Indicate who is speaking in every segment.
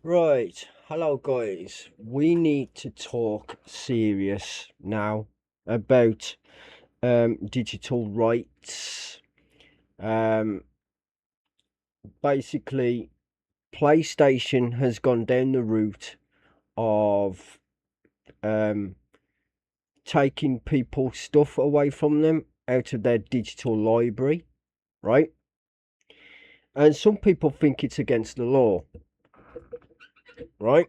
Speaker 1: Right, hello guys. We need to talk serious now about digital rights. Um, Basically, PlayStation has gone down the route of um taking people's stuff away from them out of their digital library, right? And some people think it's against the law, right?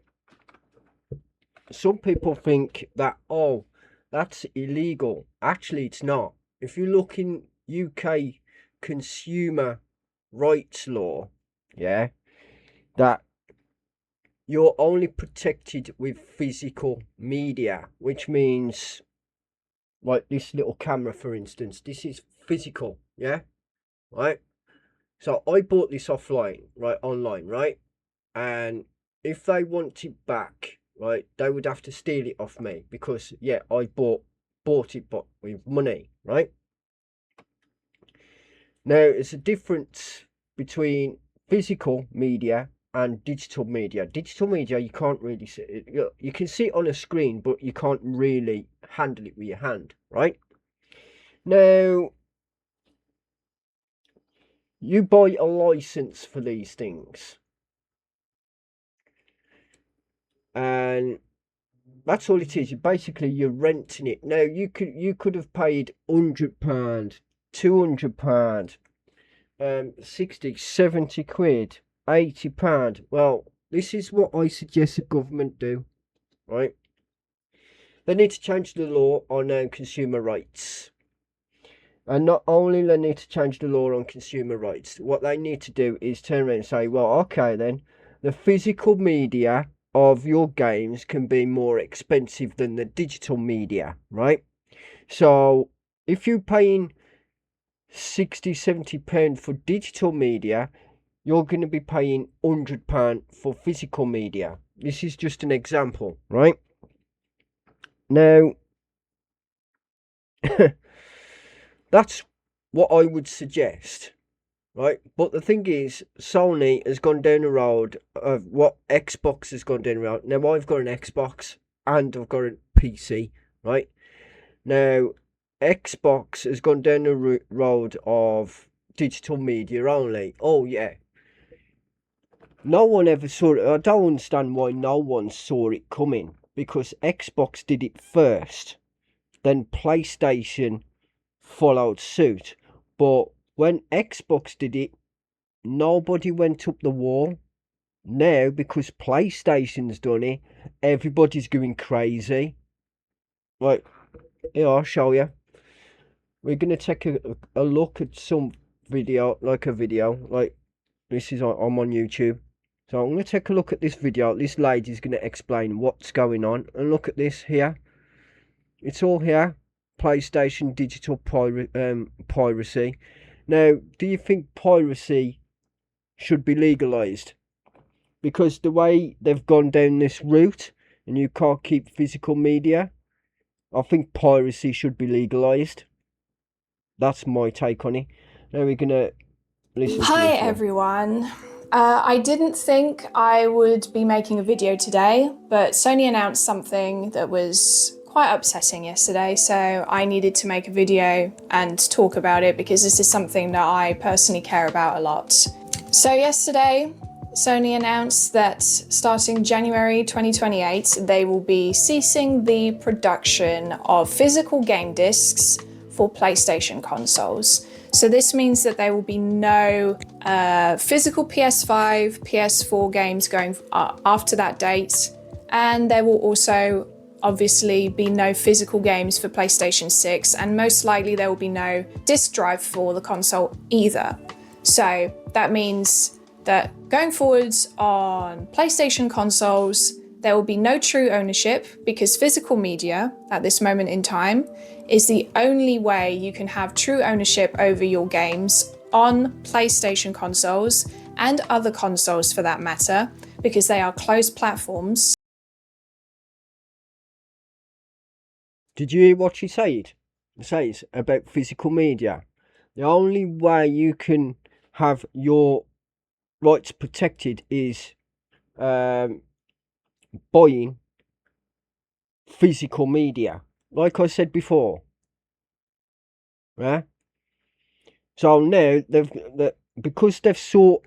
Speaker 1: Some people think that, oh, that's illegal. Actually, it's not. If you look in UK consumer rights law, yeah, that you're only protected with physical media, which means, like this little camera, for instance, this is physical, yeah, right? So I bought this offline, right, online, right? And if they want it back, right, they would have to steal it off me because yeah, I bought it but with money, right? Now it's a difference between physical media and digital media. Digital media you can't really see it. You can see it on a screen, but you can't really handle it with your hand, right? Now you buy a license for these things, and that's all it is. Basically, you're renting it. Now you could have paid £100, £200, 60, 70 quid, £80. Well, this is what I suggest the government do, right? They need to change the law on consumer rights. And not only they need to change the law on consumer rights, what they need to do is turn around and say, well, okay then, the physical media of your games can be more expensive than the digital media, right? So if you're paying 60, £70 for digital media, you're going to be paying £100 for physical media. This is just an example, right? Now, that's what I would suggest, right? But the thing is, Sony has gone down the road of what Xbox has gone down the road. Now, I've got an Xbox and I've got a PC, right? Now, Xbox has gone down the road of digital media only. Oh, yeah. No one ever saw it. I don't understand why no one saw it coming because Xbox did it first, then PlayStation followed suit. But when Xbox did it, nobody went up the wall. Now, because PlayStation's done it, everybody's going crazy. Like, here, I'll show you. We're going to take a look at some video, like this is I'm on YouTube. So I'm going to take a look at this video. This lady's going to explain what's going on. And look at this here. It's all here. PlayStation digital piracy. Now, do you think piracy should be legalised? Because the way they've gone down this route and you can't keep physical media, I think piracy should be legalised. That's my take on it. Now we're going to listen to
Speaker 2: Hi
Speaker 1: this one.
Speaker 2: everyone. I didn't think I would be making a video today, but Sony announced something that was quite upsetting yesterday, so I needed to make a video and talk about it because this is something that I personally care about a lot. So yesterday, Sony announced that starting January 2028, they will be ceasing the production of physical game discs for PlayStation consoles. So this means that there will be no physical PS5, PS4 games going after that date. And there will also obviously be no physical games for PlayStation 6, and most likely there will be no disc drive for the console either. So that means that going forwards on PlayStation consoles, there will be no true ownership because physical media at this moment in time is the only way you can have true ownership over your games on PlayStation consoles and other consoles for that matter, because they are closed platforms.
Speaker 1: Did you hear what she said? It says about physical media. The only way you can have your rights protected is buying physical media, like I said before. Right? So now because they've saw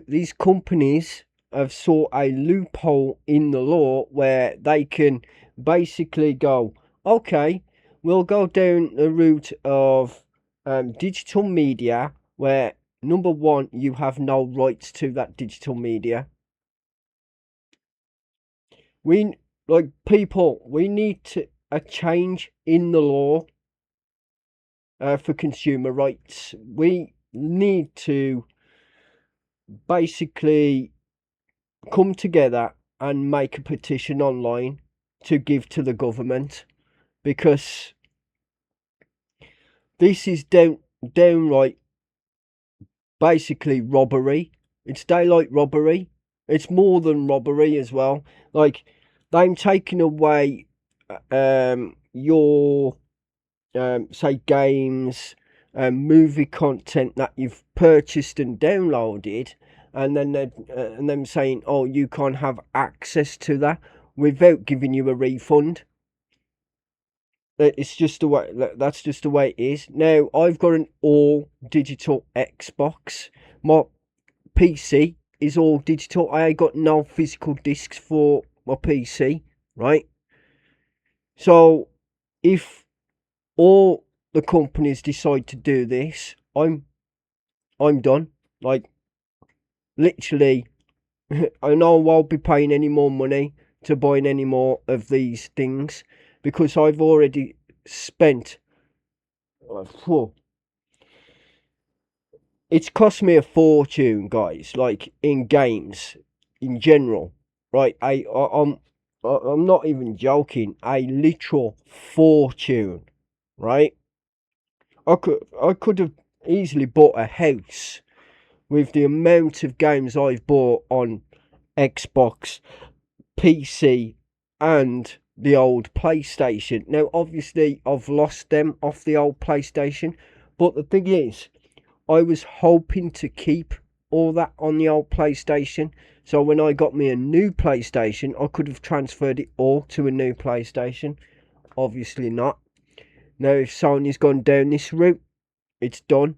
Speaker 1: these companies have saw a loophole in the law where they can basically go, okay, we'll go down the route of digital media where number one, you have no rights to that digital media. We we need a change in the law for consumer rights. We need to basically come together and make a petition online to give to the government, because this is downright basically robbery. It's daylight robbery. It's more than robbery as well. Like, they're taking away your say games, movie content that you've purchased and downloaded, and then them saying, "Oh, you can't have access to that," without giving you a refund. It's just the way. That's just the way it is. Now I've got an all digital Xbox. My PC is all digital. I ain't got no physical discs for my PC, right? So if all the companies decide to do this, I'm done. Like, literally, I know I won't be paying any more money to buying any more of these things, because I've already spent. Whew, it's cost me a fortune, guys. Like, in games, in general, right? I'm not even joking. A literal fortune, right? I could have easily bought a house with the amount of games I've bought on Xbox, PC, and the old PlayStation. Now, obviously, I've lost them off the old PlayStation, but the thing is, I was hoping to keep all that on the old PlayStation. So when I got me a new PlayStation, I could have transferred it all to a new PlayStation. Obviously not. Now, if Sony's gone down this route, it's done.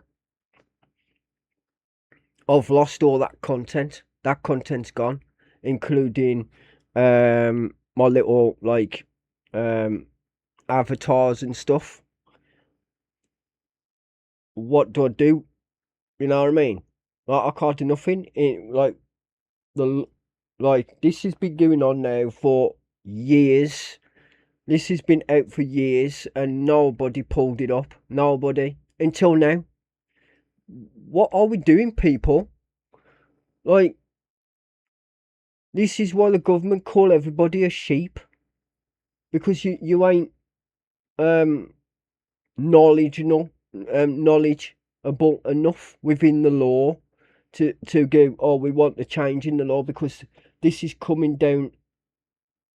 Speaker 1: I've lost all that content. That content's gone, including my little avatars and stuff. What do I do? You know what I mean? Like, I can't do nothing. This has been going on now for years. This has been out for years, and nobody pulled it up. Nobody until now. What are we doing, people? Like, this is why the government call everybody a sheep, because you ain't knowledge about enough within the law to go, oh, we want the change in the law, because this is coming down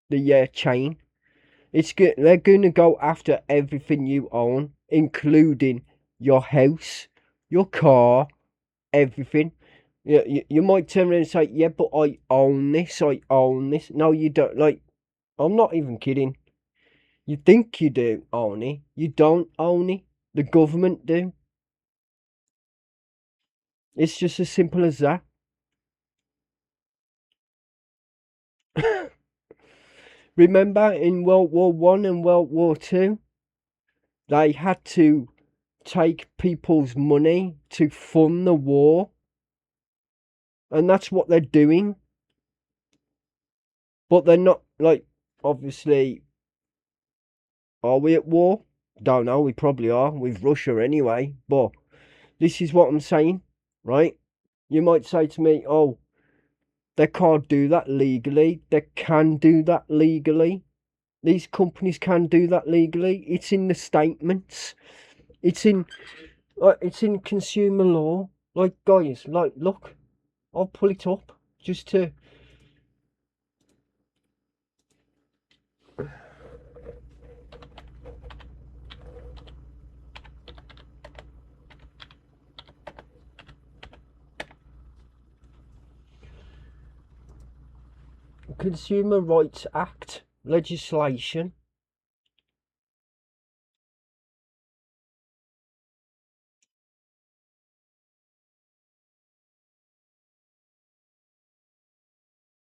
Speaker 1: the chain. They're going to go after everything you own, including your house, your car, everything. You might turn around and say, yeah, but I own this. No, you don't. Like, I'm not even kidding. You think you do own it. You don't own it. The government do. It's just as simple as that. Remember, in World War One and World War Two, they had to take people's money to fund the war, and that's what they're doing. But they're not, like, obviously. Are we at war? Don't know. We probably are with Russia anyway. But this is what I'm saying, right? You might say to me, "Oh, they can't do that legally." They can do that legally. These companies can do that legally. It's in the statements. It's in consumer law. Like, guys, like, look, I'll pull it up just to. Consumer Rights Act legislation.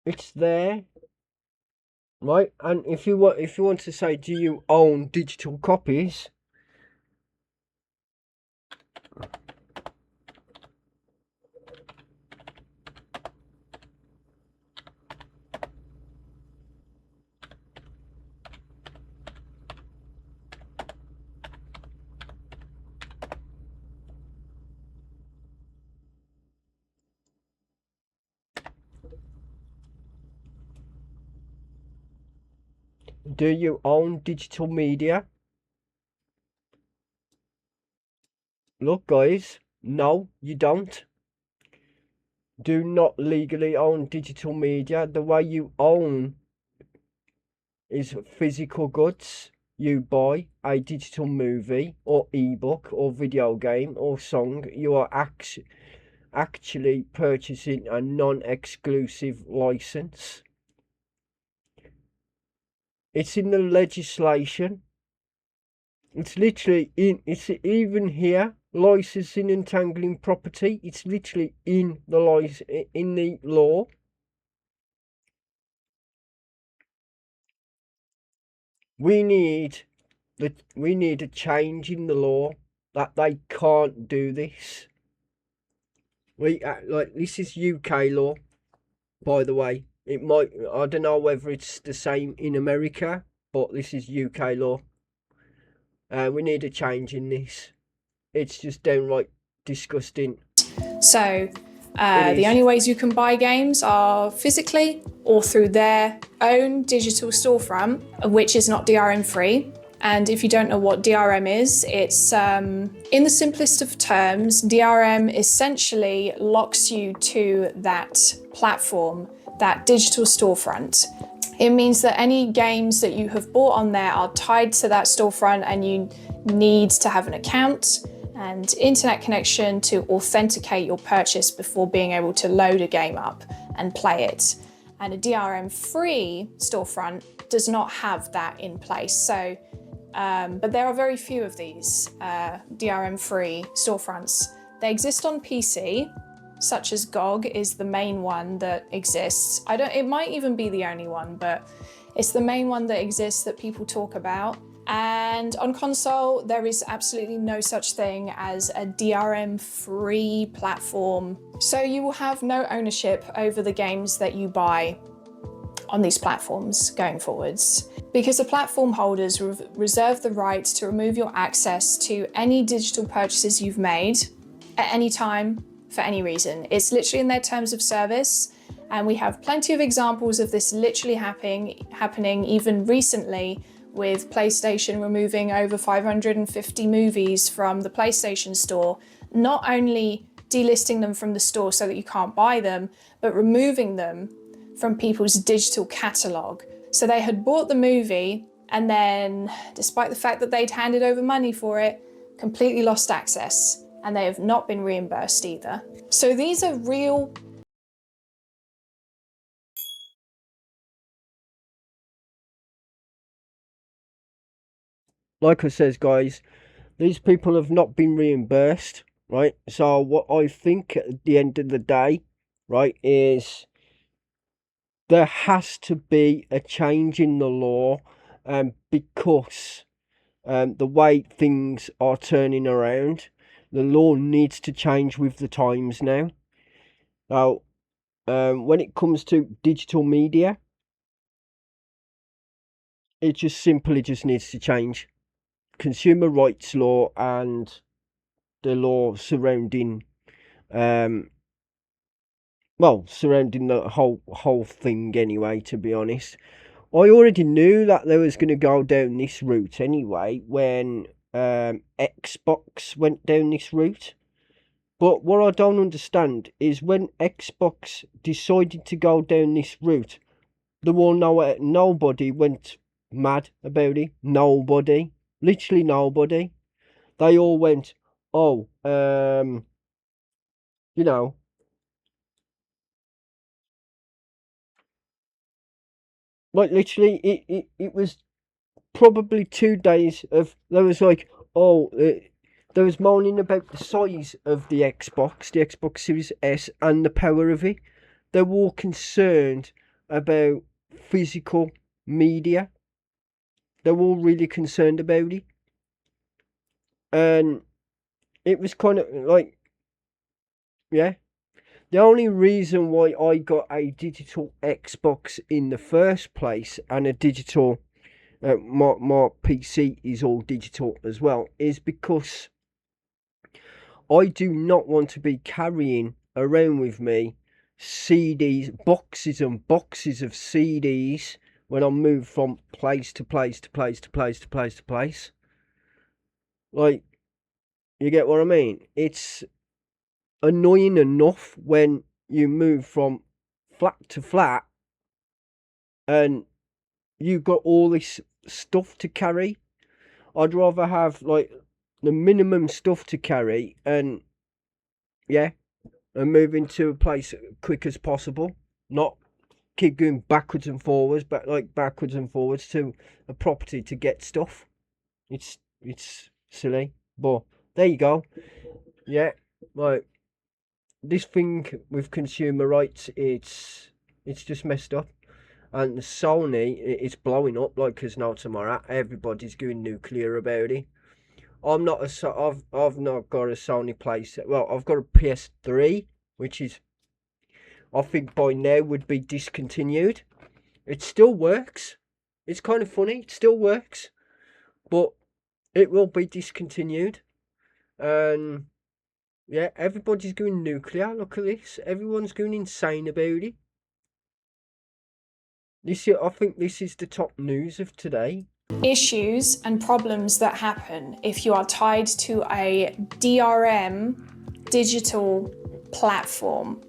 Speaker 1: It's there, right? And if you want to say, do you own digital copies? Do you own digital media? Look, guys, no, you don't. Do not legally own digital media. The way you own is physical goods. You buy a digital movie or ebook or video game or song. You are actually purchasing a non-exclusive license. It's in the legislation. It's literally it's even here. Licensing and entangling property. It's literally in the law. We need a change in the law that they can't do this. Like this is UK law, by the way. I don't know whether it's the same in America, but this is UK law. We need a change in this. It's just downright disgusting.
Speaker 2: So the only ways you can buy games are physically or through their own digital storefront, which is not DRM free. And if you don't know what DRM is, it's in the simplest of terms, DRM essentially locks you to that platform, that digital storefront. It means that any games that you have bought on there are tied to that storefront, and you need to have an account and internet connection to authenticate your purchase before being able to load a game up and play it. And a DRM-free storefront does not have that in place. So, but there are very few of these DRM-free storefronts. They exist on PC, such as GOG is the main one that exists. It might even be the only one, but it's the main one that exists that people talk about. And on console, there is absolutely no such thing as a DRM-free platform. So you will have no ownership over the games that you buy on these platforms going forwards, because the platform holders reserve the right to remove your access to any digital purchases you've made at any time for any reason. It's literally in their terms of service, and we have plenty of examples of this literally happening even recently, with PlayStation removing over 550 movies from the PlayStation Store, not only delisting them from the store so that you can't buy them, but removing them from people's digital catalogue. So they had bought the movie, and then, despite the fact that they'd handed over money for it, completely lost access, and they have not been reimbursed either. So these are real
Speaker 1: Like I says, guys, these people have not been reimbursed, right? So what I think at the end of the day, right, is there has to be a change in the law, because the way things are turning around, the law needs to change with the times now. Now, when it comes to digital media, it just simply needs to change. Consumer rights law and the law surrounding surrounding the whole thing anyway, to be honest. I already knew that they was going to go down this route anyway when Xbox went down this route. But what I don't understand is when Xbox decided to go down this route, nobody went mad about it. Nobody. Literally nobody. They all went, oh, you know, like literally, it was probably 2 days of there was like, oh, there was moaning about the size of the Xbox Series S, and the power of it. They were all concerned about physical media. They were all really concerned about it, and it was kind of like, yeah. The only reason why I got a digital Xbox in the first place, and a digital, my PC is all digital as well, is because I do not want to be carrying around with me CDs, boxes and boxes of CDs when I move from place to place to place to place to place to place. Like, you get what I mean? It's annoying enough when you move from flat to flat and you've got all this stuff to carry. I'd rather have like the minimum stuff to carry, and yeah, and move into a place quick as possible. Not keep going backwards and forwards, but like backwards and forwards to a property to get stuff. It's silly, but there you go. Yeah, like this thing with consumer rights, it's just messed up. And Sony, it's blowing up like there's no tomorrow. Everybody's going nuclear about it. I'm not I've not got a Sony place. Well, I've got a PS3, which is, I think by now would be discontinued. It still works. It's kind of funny. It still works, but it will be discontinued. And yeah, everybody's going nuclear. Look at this. Everyone's going insane about it. I think this is the top news of today.
Speaker 2: Issues and problems that happen if you are tied to a DRM digital platform.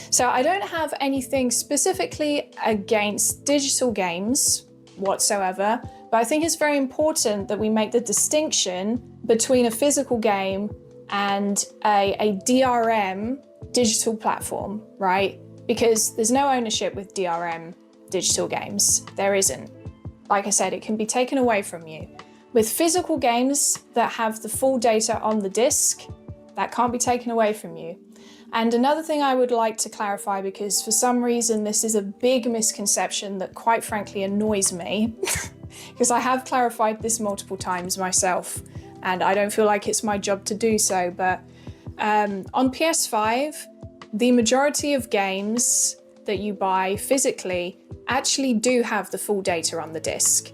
Speaker 2: So I don't have anything specifically against digital games whatsoever, but I think it's very important that we make the distinction between a physical game and a DRM digital platform, right? Because there's no ownership with DRM digital games. There isn't. Like I said, it can be taken away from you. With physical games that have the full data on the disc, that can't be taken away from you. And another thing I would like to clarify, because for some reason this is a big misconception that quite frankly annoys me, because I have clarified this multiple times myself, and I don't feel like it's my job to do so, but on PS5, the majority of games that you buy physically actually do have the full data on the disc.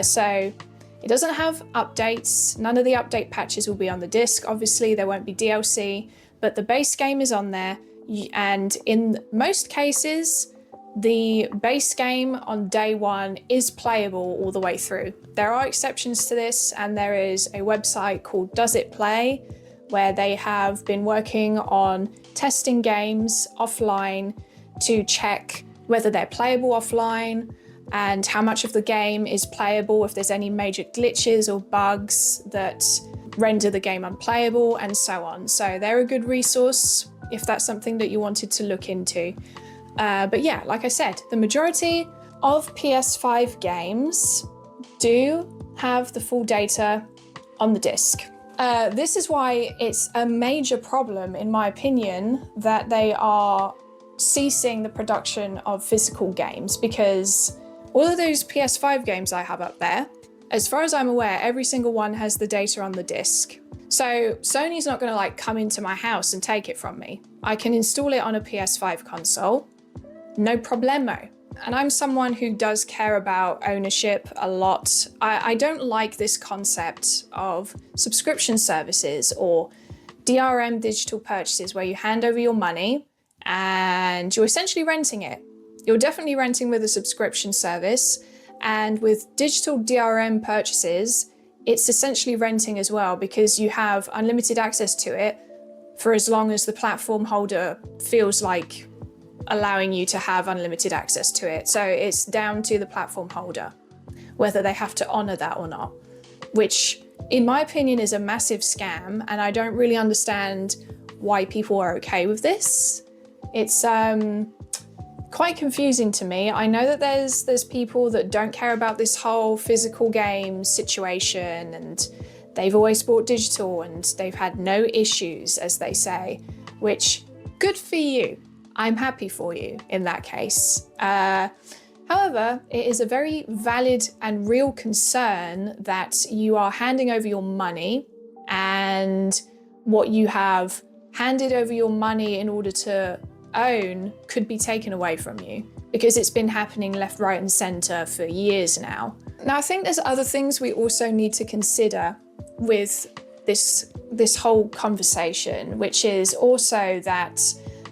Speaker 2: So it doesn't have updates. None of the update patches will be on the disc. Obviously, there won't be DLC, but the base game is on there. And in most cases, the base game on day one is playable all the way through. There are exceptions to this, and there is a website called Does It Play, where they have been working on testing games offline to check whether they're playable offline and how much of the game is playable, if there's any major glitches or bugs that render the game unplayable, and so on. So they're a good resource if that's something that you wanted to look into. But yeah, like I said, the majority of PS5 games do have the full data on the disc. This is why it's a major problem, in my opinion, that they are ceasing the production of physical games, because all of those PS5 games I have up there, as far as I'm aware, every single one has the data on the disc. So Sony's not going to come into my house and take it from me. I can install it on a PS5 console, no problemo. And I'm someone who does care about ownership a lot. I don't like this concept of subscription services or DRM digital purchases where you hand over your money and you're essentially renting it. You're definitely renting with a subscription service, and with digital DRM purchases, it's essentially renting as well, because you have unlimited access to it for as long as the platform holder feels like allowing you to have unlimited access to it. So it's down to the platform holder whether they have to honor that or not, which in my opinion is a massive scam, and I don't really understand why people are okay with this. It's quite confusing to me. I know that there's people that don't care about this whole physical game situation, and they've always bought digital and they've had no issues, as they say, which, good for you. I'm happy for you in that case. However, it is a very valid and real concern that you are handing over your money, and what you have handed over your money in order to own could be taken away from you, because it's been happening left, right, and centre for years now. Now, I think there's other things we also need to consider with this whole conversation, which is also that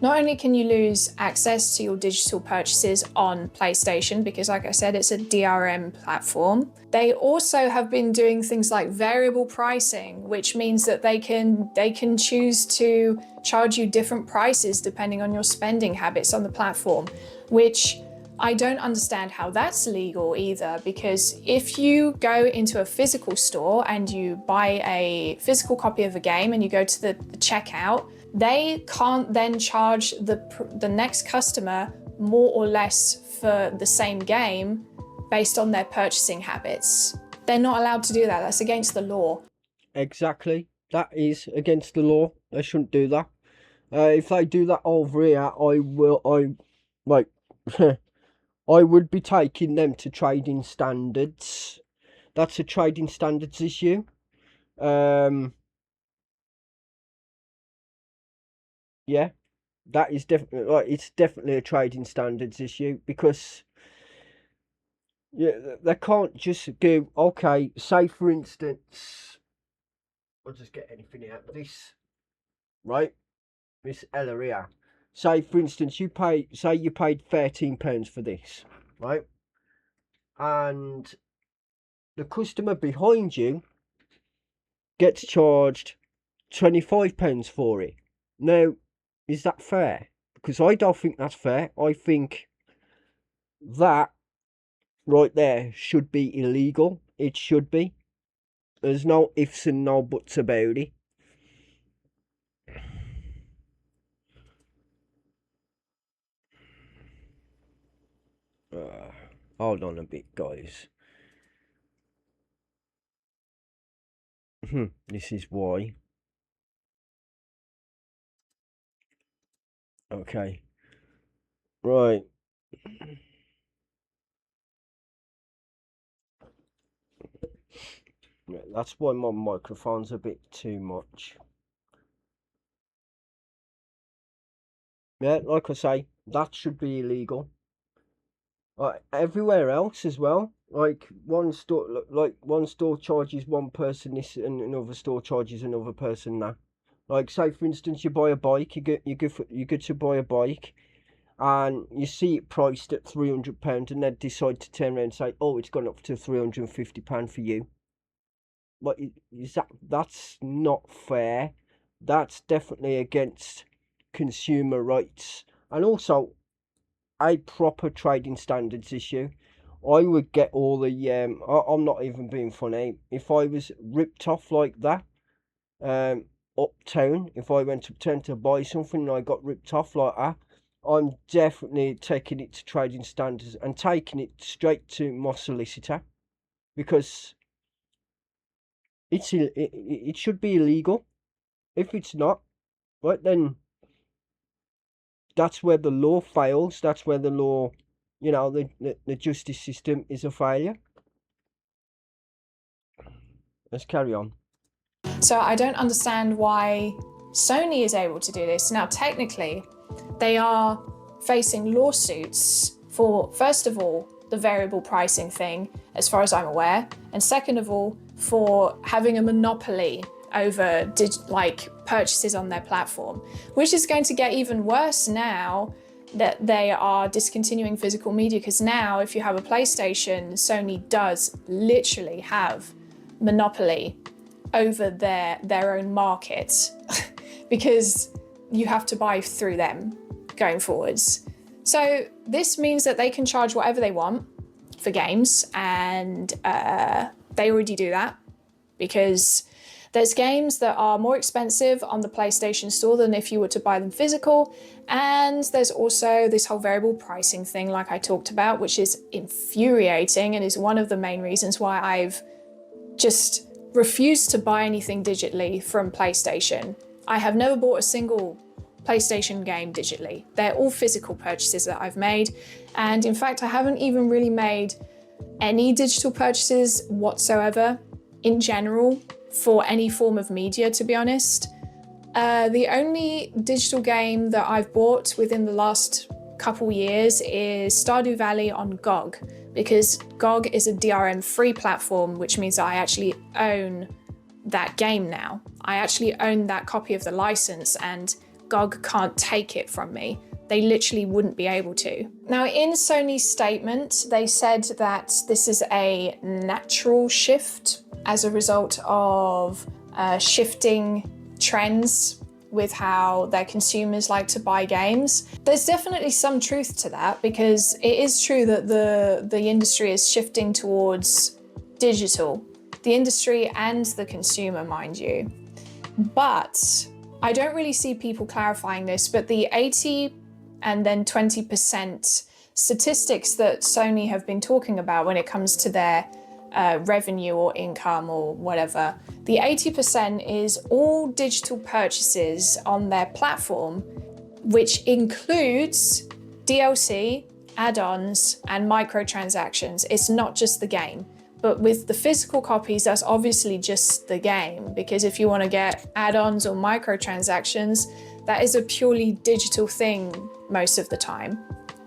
Speaker 2: not only can you lose access to your digital purchases on PlayStation, because like I said, it's a DRM platform, they also have been doing things like variable pricing, which means that they can choose to charge you different prices depending on your spending habits on the platform, which I don't understand how that's legal either, because if you go into a physical store and you buy a physical copy of a game and you go to the checkout, they can't then charge the next customer more or less for the same game based on their purchasing habits. They're not allowed to do that. That's against the law.
Speaker 1: Exactly. That is against the law. They shouldn't do that. If they do that over here, I would be taking them to trading standards. That's a trading standards issue. Yeah, that is definitely it's definitely a trading standards issue, because they can't just go, okay, say for instance, I'll just get anything out of this, right? This Ella here. Say for instance, you paid £13 for this, right? And the customer behind you gets charged £25 for it. Now, is that fair? Because I don't think that's fair. I think that right there should be illegal. It should be. There's no ifs and no buts about it. Hold on a bit, guys. This is why. Okay. Right. That's why my microphone's a bit too much. Yeah, like I say, that should be illegal. Everywhere else as well. Like one store charges one person this, and another store charges another person that. Like, say for instance, you buy a bike, you go to buy a bike, and you see it priced at £300, and then decide to turn around and say, oh, it's gone up to £350 for you. But that's not fair. That's definitely against consumer rights, and also a proper trading standards issue. I would get all the I'm not even being funny. If I was ripped off like that, uptown, if I went uptown to buy something and I got ripped off like that, I'm definitely taking it to trading standards and taking it straight to my solicitor, because it should be illegal. If it's not, right, then that's where the law fails. That's where the law, the justice system is a failure. Let's carry on.
Speaker 2: So I don't understand why Sony is able to do this. Now, technically, they are facing lawsuits for, first of all, the variable pricing thing, as far as I'm aware, and second of all, for having a monopoly over purchases on their platform, which is going to get even worse now that they are discontinuing physical media, because now if you have a PlayStation, Sony does literally have monopoly over their own market because you have to buy through them going forwards. So this means that they can charge whatever they want for games, and they already do that because There's games that are more expensive on the PlayStation Store than if you were to buy them physical, and there's also this whole variable pricing thing like I talked about, which is infuriating and is one of the main reasons why I've just refused to buy anything digitally from PlayStation. I have never bought a single PlayStation game digitally. They're all physical purchases that I've made, and in fact I haven't even really made any digital purchases whatsoever in general for any form of media, to be honest. The only digital game that I've bought within the last couple years is Stardew Valley on GOG, because GOG is a DRM-free platform, which means I actually own that game now. I actually own that copy of the license, and GOG can't take it from me. They literally wouldn't be able to. Now, in Sony's statement, they said that this is a natural shift as a result of shifting trends with how their consumers like to buy games. There's definitely some truth to that, because it is true that the industry is shifting towards digital. The industry and the consumer, mind you. But I don't really see people clarifying this, but the 80 and then 20% statistics that Sony have been talking about when it comes to their revenue or income or whatever, the 80% is all digital purchases on their platform, which includes DLC, add-ons, and microtransactions. It's not just the game. But with the physical copies, that's obviously just the game, because if you want to get add-ons or microtransactions, that is a purely digital thing most of the time.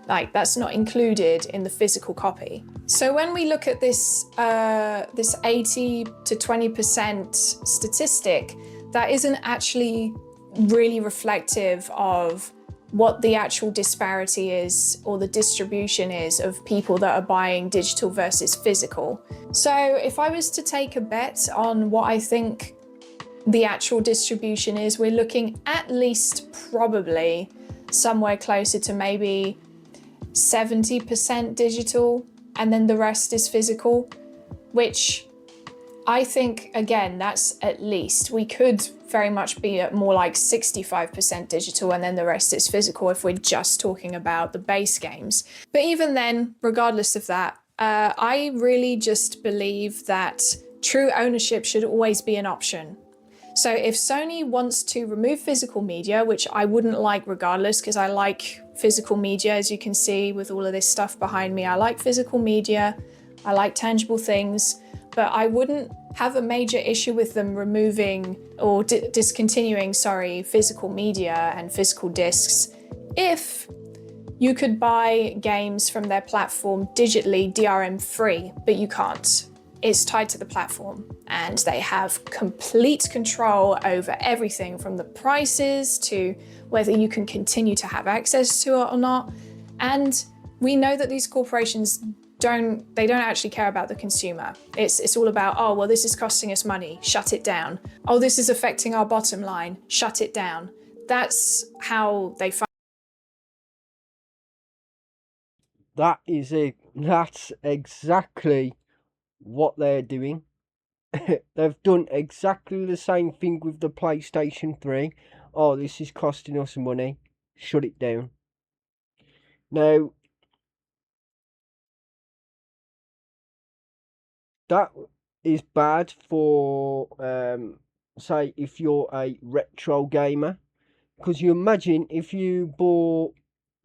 Speaker 2: Like, that's not included in the physical copy. So when we look at this 80 to 20% statistic, that isn't actually really reflective of what the actual disparity is or the distribution is of people that are buying digital versus physical. So if I was to take a bet on what I think the actual distribution is, we're looking at least probably somewhere closer to maybe 70% digital, and then the rest is physical, which I think, again, that's at least. We could very much be at more like 65% digital and then the rest is physical if we're just talking about the base games. But even then, regardless of that, I really just believe that true ownership should always be an option. So if Sony wants to remove physical media, which I wouldn't like regardless, because I like physical media, as you can see with all of this stuff behind me, I like physical media, I like tangible things, but I wouldn't have a major issue with them removing or discontinuing, physical media and physical discs if you could buy games from their platform digitally DRM free, but you can't. It's tied to the platform and they have complete control over everything from the prices to whether you can continue to have access to it or not. And we know that these corporations don't actually care about the consumer. It's all about, oh, well, this is costing us money, shut it down. Oh, this is affecting our bottom line, shut it down. That's how they find.
Speaker 1: That's exactly what they're doing. They've done exactly the same thing with the PlayStation 3. Oh, this is costing us money, shut it down. Now, that is bad for, say, if you're a retro gamer. Because you imagine if you bought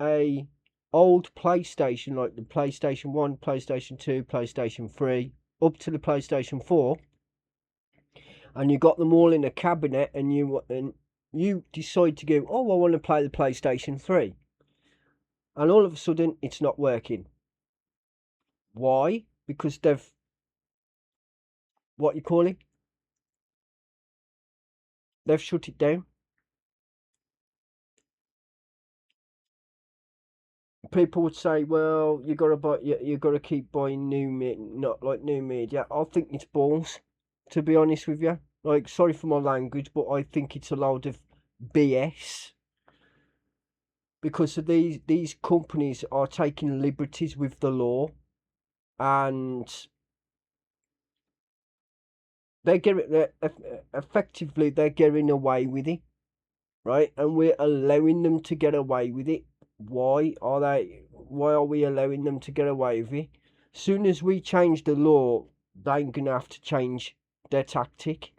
Speaker 1: a old PlayStation, like the PlayStation 1, PlayStation 2, PlayStation 3, up to the PlayStation 4, and you got them all in a cabinet, and you decide to go, oh, I want to play the PlayStation 3. And all of a sudden, it's not working. Why? Because they've, what you call it? They've shut it down. People would say, well, you gotta keep buying new media. I think it's balls, to be honest with you. Like, sorry for my language, but I think it's a load of BS. Because of these companies are taking liberties with the law, and effectively they're getting away with it, right? And we're allowing them to get away with it. Why are we allowing them to get away with it? Soon as we change the law, they're gonna have to change their tactic.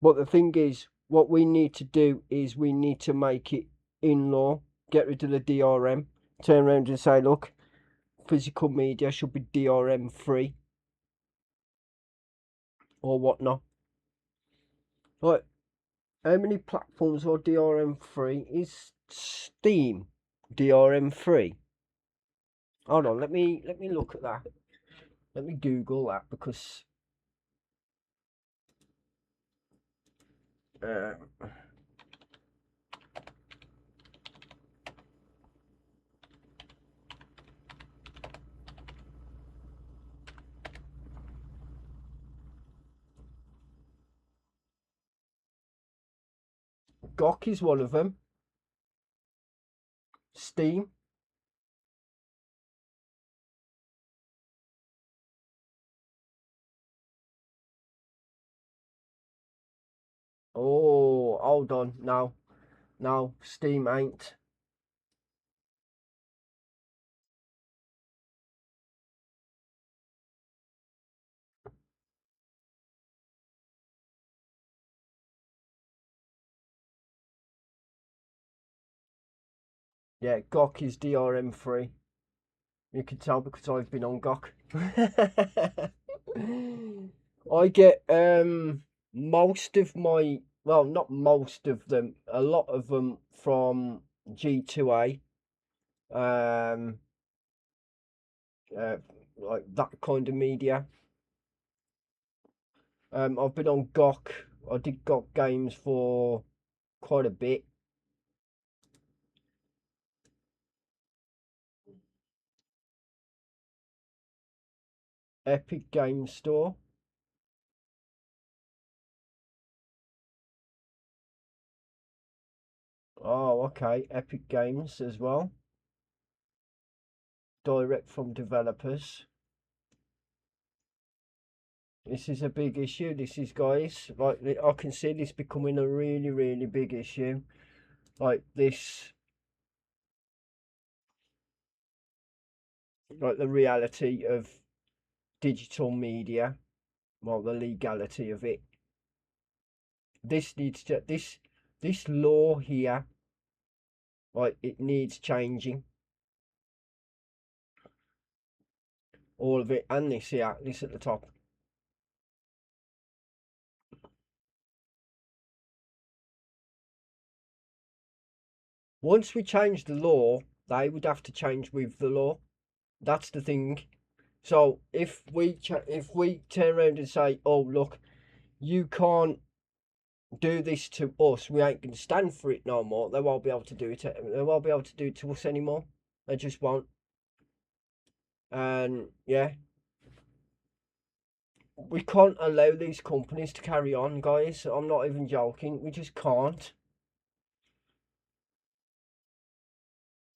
Speaker 1: But the thing is, what we need to do is we need to make it in law, get rid of the DRM, turn around and say, look, physical media should be DRM free or whatnot. Right, how many platforms are DRM free? Is Steam DRM free? Hold on, let me look at that. Let me Google that because GOG is one of them. Steam. Oh, hold on. No, Steam ain't. Yeah, GOG is DRM free. You can tell because I've been on GOG. I get most of my, well, not most of them, a lot of them from G2A. Like that kind of media. I've been on GOG. I did GOG games for quite a bit. Epic Game Store. Oh, okay. Epic Games as well. Direct from developers. This is a big issue. This is, guys, like I can see this becoming a really, really big issue. Like this, like the reality of digital media, well, the legality of it. This needs to this law here, like it needs changing. All of it, and this here, this at the top. Once we change the law, they would have to change with the law. That's the thing. So if we turn around and say, "Oh, look, you can't do this to us. We ain't gonna stand for it no more," they won't be able to do it. They won't be able to do it to us anymore. They just won't. And yeah, we can't allow these companies to carry on, guys. I'm not even joking. We just can't.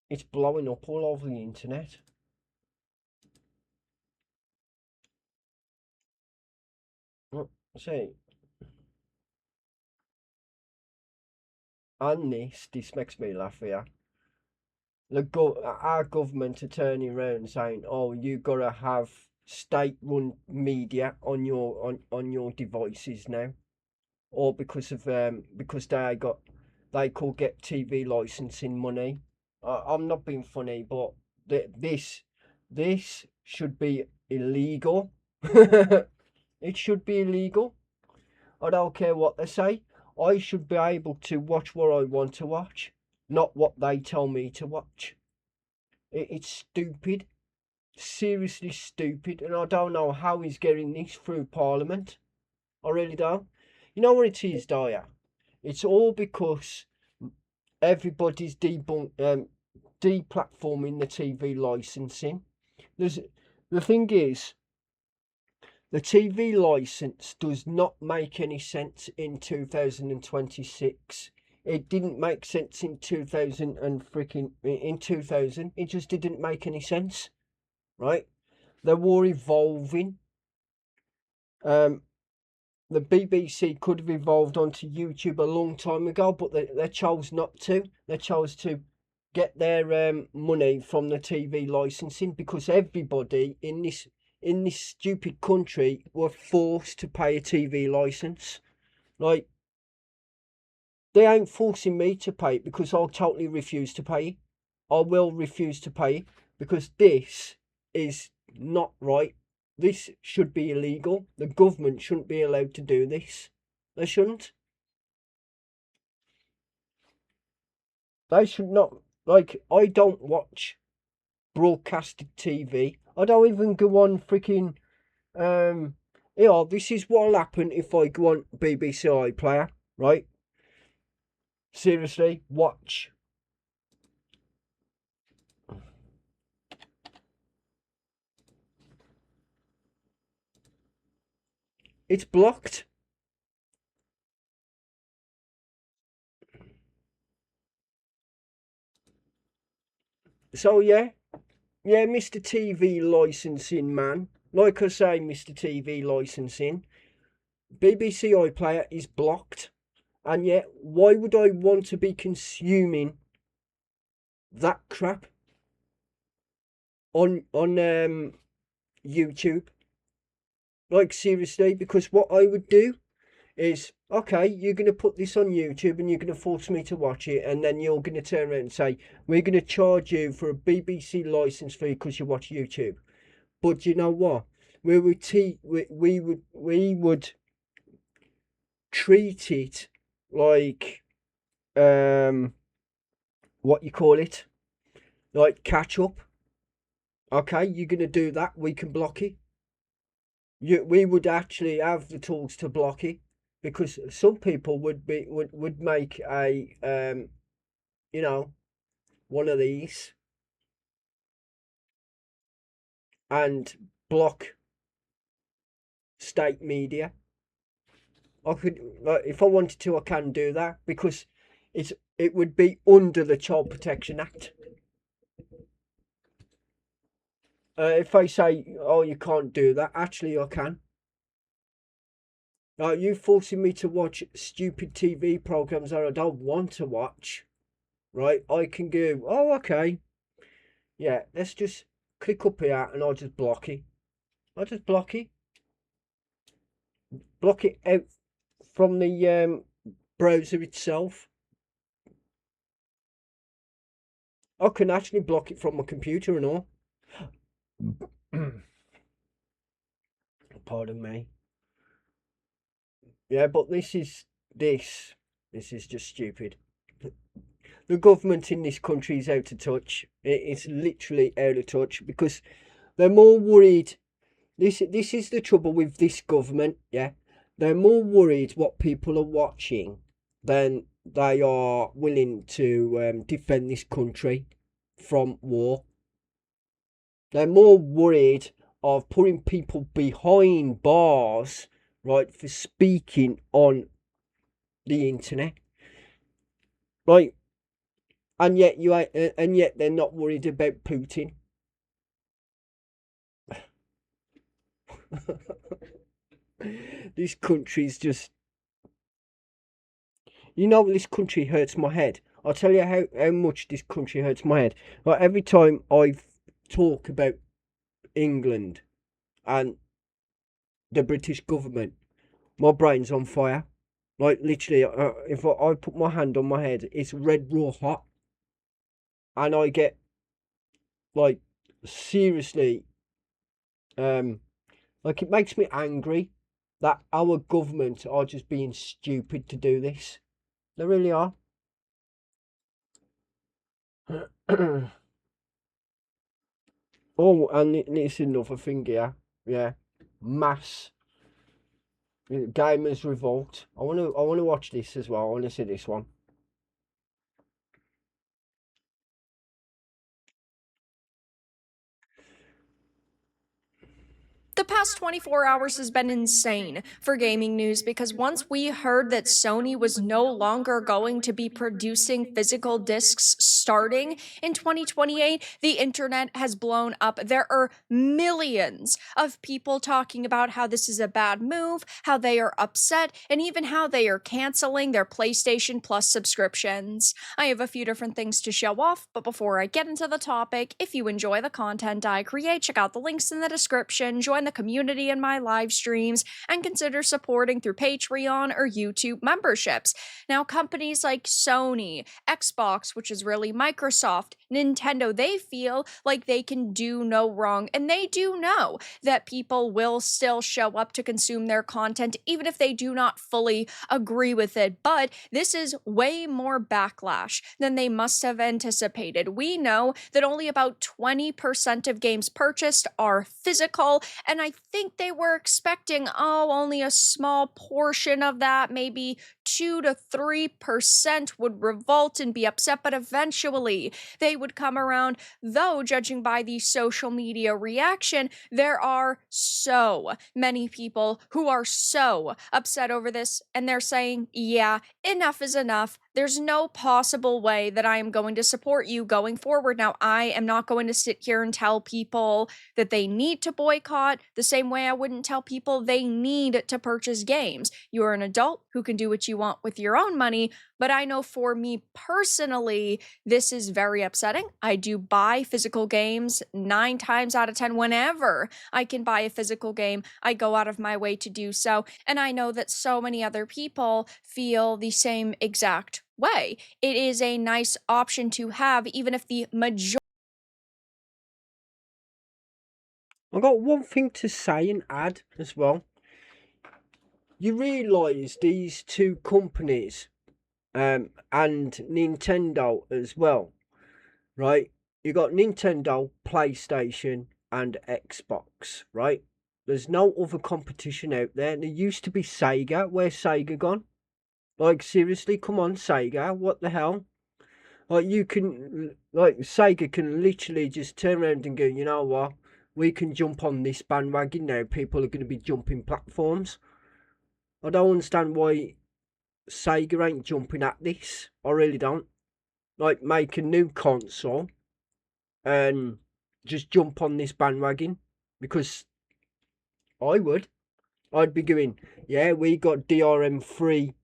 Speaker 1: It's blowing up all over the internet. See, and this makes me laugh here. Our government are turning around saying, "Oh, you gotta have state-run media on your devices now," or because they could get TV licensing money. I'm not being funny, but this should be illegal. It should be illegal. I don't care what they say. I should be able to watch what I want to watch, not what they tell me to watch. It's stupid. Seriously stupid. And I don't know how he's getting this through Parliament. I really don't. You know what it is, Daya? It's all because everybody's deplatforming the TV licensing. The thing is, the TV license does not make any sense in 2026. It didn't make sense in 2000 and freaking in 2000. It just didn't make any sense, right? They were evolving. the BBC could have evolved onto YouTube a long time ago, but they chose not to. They chose to get their money from the TV licensing, because everybody in this stupid country were forced to pay a TV license. Like, they ain't forcing me to pay it, because I'll totally refuse to pay it. I will refuse to pay it, because this is not right. This should be illegal. The government shouldn't be allowed to do this. They shouldn't. They should not. Like, I don't watch broadcasted TV. I don't even go on freaking. This is what'll happen if I go on BBC iPlayer, right? Seriously, watch. It's blocked. So yeah, Mr. TV licensing man. Like I say, Mr. TV licensing. BBC iPlayer is blocked, and yet why would I want to be consuming that crap on YouTube? Like, seriously, because what I would do is, okay, you're going to put this on YouTube and you're going to force me to watch it, and then you're going to turn around and say, we're going to charge you for a BBC license fee because you watch YouTube. But you know what? We would treat it like what you call it, like catch up. Okay, you're going to do that, we can block it. We would actually have the tools to block it, because some people would make a one of these and block state media. I could, like, if I wanted to, I can do that, because it would be under the Child Protection Act. If I say, oh, you can't do that, actually I can. You forcing me to watch stupid TV programs that I don't want to watch, right? I can go, oh, okay, yeah, let's just click up here and I'll just block it. I'll just block it. Block it out from the browser itself. I can actually block it from my computer and all. Pardon me. Yeah, but this is just stupid. The government in this country is out of touch. It's literally out of touch, because they're more worried. This is the trouble with this government. Yeah, they're more worried what people are watching than they are willing to defend this country from war. They're more worried of putting people behind bars, right, for speaking on the internet. Right, and yet they're not worried about Putin. This country's just, this country hurts my head. I'll tell you how much this country hurts my head. Like, every time I talk about England and the British government, my brain's on fire. Like, literally, if I put my hand on my head, it's red raw hot, and I get, like, seriously, like, it makes me angry that our government are just being stupid to do this. They really are. Oh, and it's another thing here. Yeah, mass gamers revolt. I want to watch this as well. I want to see this one.
Speaker 3: The past 24 hours has been insane for gaming news because once we heard that Sony was no longer going to be producing physical discs starting in 2028, the internet has blown up. There are millions of people talking about how this is a bad move, how they are upset, and even how they are canceling their PlayStation Plus subscriptions. I have a few different things to show off, but before I get into the topic, if you enjoy the content I create, check out the links in the description, join the community in my live streams, and consider supporting through Patreon or YouTube memberships. Now, companies like Sony, Xbox, which is really Microsoft, Nintendo, they feel like they can do no wrong, and they do know that people will still show up to consume their content, even if they do not fully agree with it. But this is way more backlash than they must have anticipated. We know that only about 20% of games purchased are physical, and I think they were expecting, only a small portion of that, maybe 2 to 3% would revolt and be upset, but eventually they would come around. Though, judging by the social media reaction, there are so many people who are so upset over this, and they're saying, yeah, enough is enough. There's no possible way that I am going to support you going forward. Now, I am not going to sit here and tell people that they need to boycott the same way I wouldn't tell people they need to purchase games. You are an adult who can do what you want with your own money, but I know for me personally, this is very upsetting. I do buy physical games 9 times out of 10. Whenever I can buy a physical game, I go out of my way to do so. And I know that so many other people feel the same exact way. It is a nice option to have, even if the majority.
Speaker 1: I got one thing to say and add as well. You realise these two companies, and Nintendo as well, right? You got Nintendo, PlayStation, and Xbox, right? There's no other competition out there. There used to be Sega. Where's Sega gone? Like, seriously, come on, Sega, what the hell? Like, Sega can literally just turn around and go, you know what? We can jump on this bandwagon now. People are going to be jumping platforms. I don't understand why Sega ain't jumping at this. I really don't. Like, make a new console and just jump on this bandwagon, because I would. I'd be going, yeah, we got DRM-free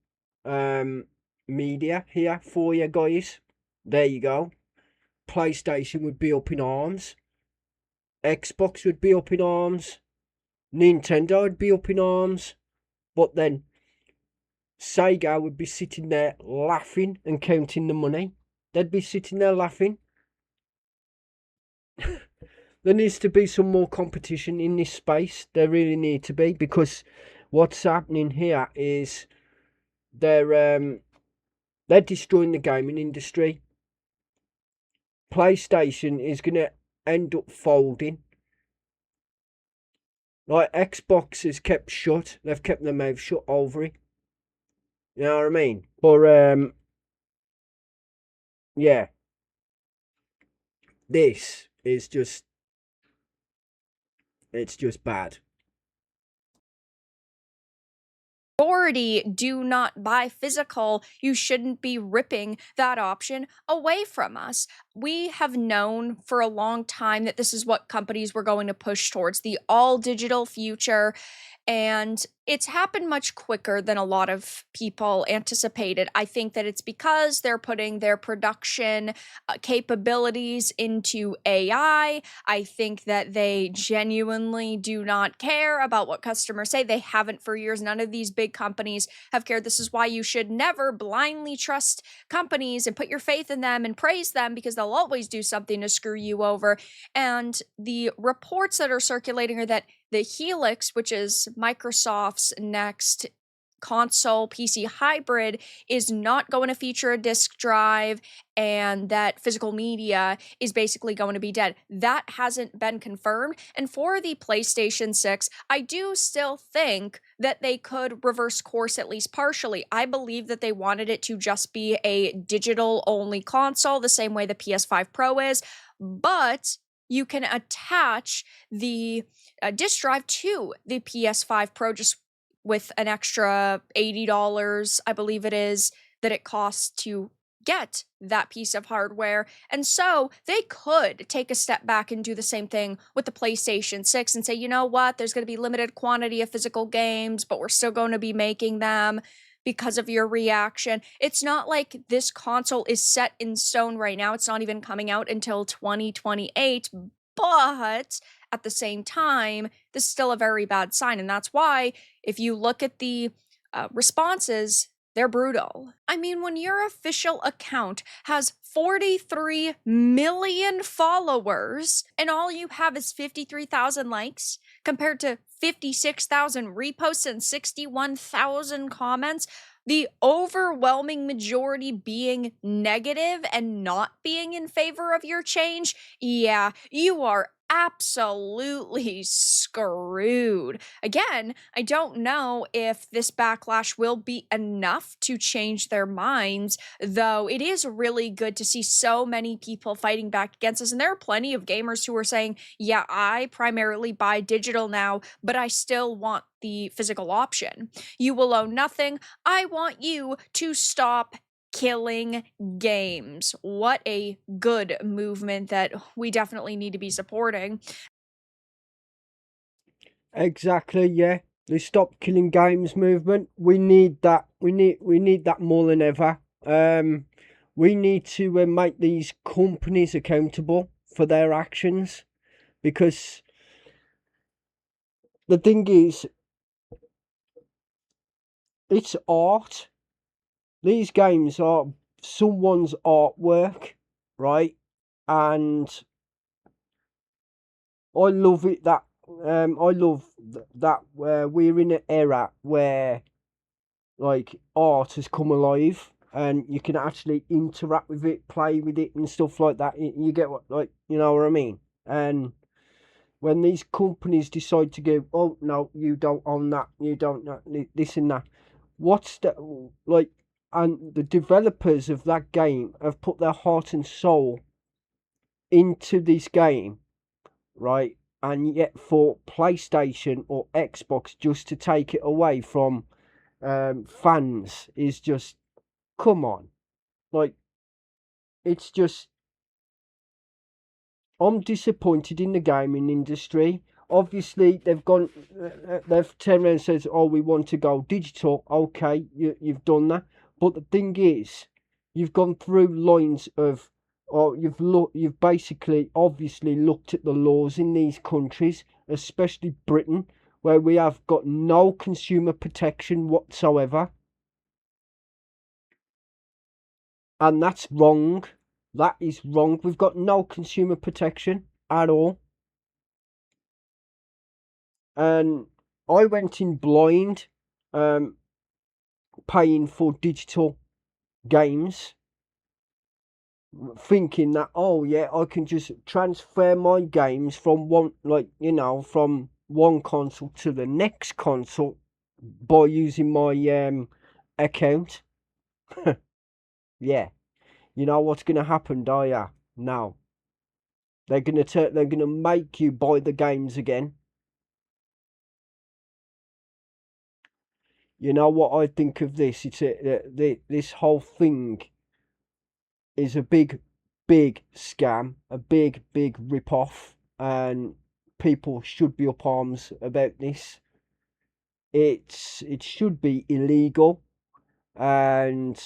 Speaker 1: media here for you guys. There you go. PlayStation would be up in arms. Xbox would be up in arms. Nintendo would be up in arms. But then Sega would be sitting there laughing and counting the money. They'd be sitting there laughing. There needs to be some more competition in this space. There really need to be, because what's happening here is they're destroying the gaming industry. PlayStation is going to end up folding. Like, Xbox is kept shut. They've kept their mouth shut over it. You know what I mean? But yeah, this is just, it's just bad.
Speaker 3: Do not buy physical, you shouldn't be ripping that option away from us. We have known for a long time that this is what companies were going to push towards, the all digital future. And it's happened much quicker than a lot of people anticipated. I think that it's because they're putting their production capabilities into AI. I think that they genuinely do not care about what customers say. They haven't for years. None of these big companies have cared. This is why you should never blindly trust companies and put your faith in them and praise them, because they'll always do something to screw you over. And the reports that are circulating are that the Helix, which is Microsoft's next console PC hybrid, is not going to feature a disk drive, and that physical media is basically going to be dead. That hasn't been confirmed. And for the PlayStation 6, I do still think that they could reverse course at least partially. I believe that they wanted it to just be a digital only console, the same way the PS5 Pro is. But you can attach the disk drive to the PS5 Pro just with an extra $80, I believe it is, that it costs to get that piece of hardware. And so they could take a step back and do the same thing with the PlayStation 6 and say, you know what, there's going to be limited quantity of physical games, but we're still going to be making them because of your reaction. It's not like this console is set in stone right now. It's not even coming out until 2028, but at the same time, this is still a very bad sign. And that's why, if you look at the responses, they're brutal. I mean, when your official account has 43 million followers and all you have is 53,000 likes compared to 56,000 reposts and 61,000 comments, the overwhelming majority being negative and not being in favor of your change, yeah, you are absolutely screwed. Again, I don't know if this backlash will be enough to change their minds, though it is really good to see so many people fighting back against us. And there are plenty of gamers who are saying, yeah, I primarily buy digital now, but I still want the physical option. You will own nothing. I want you to stop killing games. What a good movement that we definitely need to be supporting.
Speaker 1: Exactly, yeah. The Stop Killing Games movement. We need that. We need that more than ever. We need to make these companies accountable for their actions, because the thing is, it's art. These games are someone's artwork, right? And I love it that we're in an era where like art has come alive and you can actually interact with it, play with it and stuff like that. You get what, like, you know what I mean? And when these companies decide to go, oh no, you don't own that, you don't know this and that, what's that like? And the developers of that game have put their heart and soul into this game, right? And yet for PlayStation or Xbox just to take it away from fans is just, come on. Like, it's just, I'm disappointed in the gaming industry. Obviously, they've turned around and says, oh, we want to go digital. Okay, you've done that. But the thing is, you've gone through lines of, or you've basically obviously looked at the laws in these countries, especially Britain, where we have got no consumer protection whatsoever. And that's wrong. That is wrong. We've got no consumer protection at all. And I went in blind, paying for digital games, thinking that, oh yeah, I can just transfer my games from from one console to the next console by using my account. Yeah, you know what's gonna happen, do ya? No, they're gonna make you buy the games again. You know what I think of this? This whole thing is a big scam, a big rip-off, and people should be up arms about this. It should be illegal, and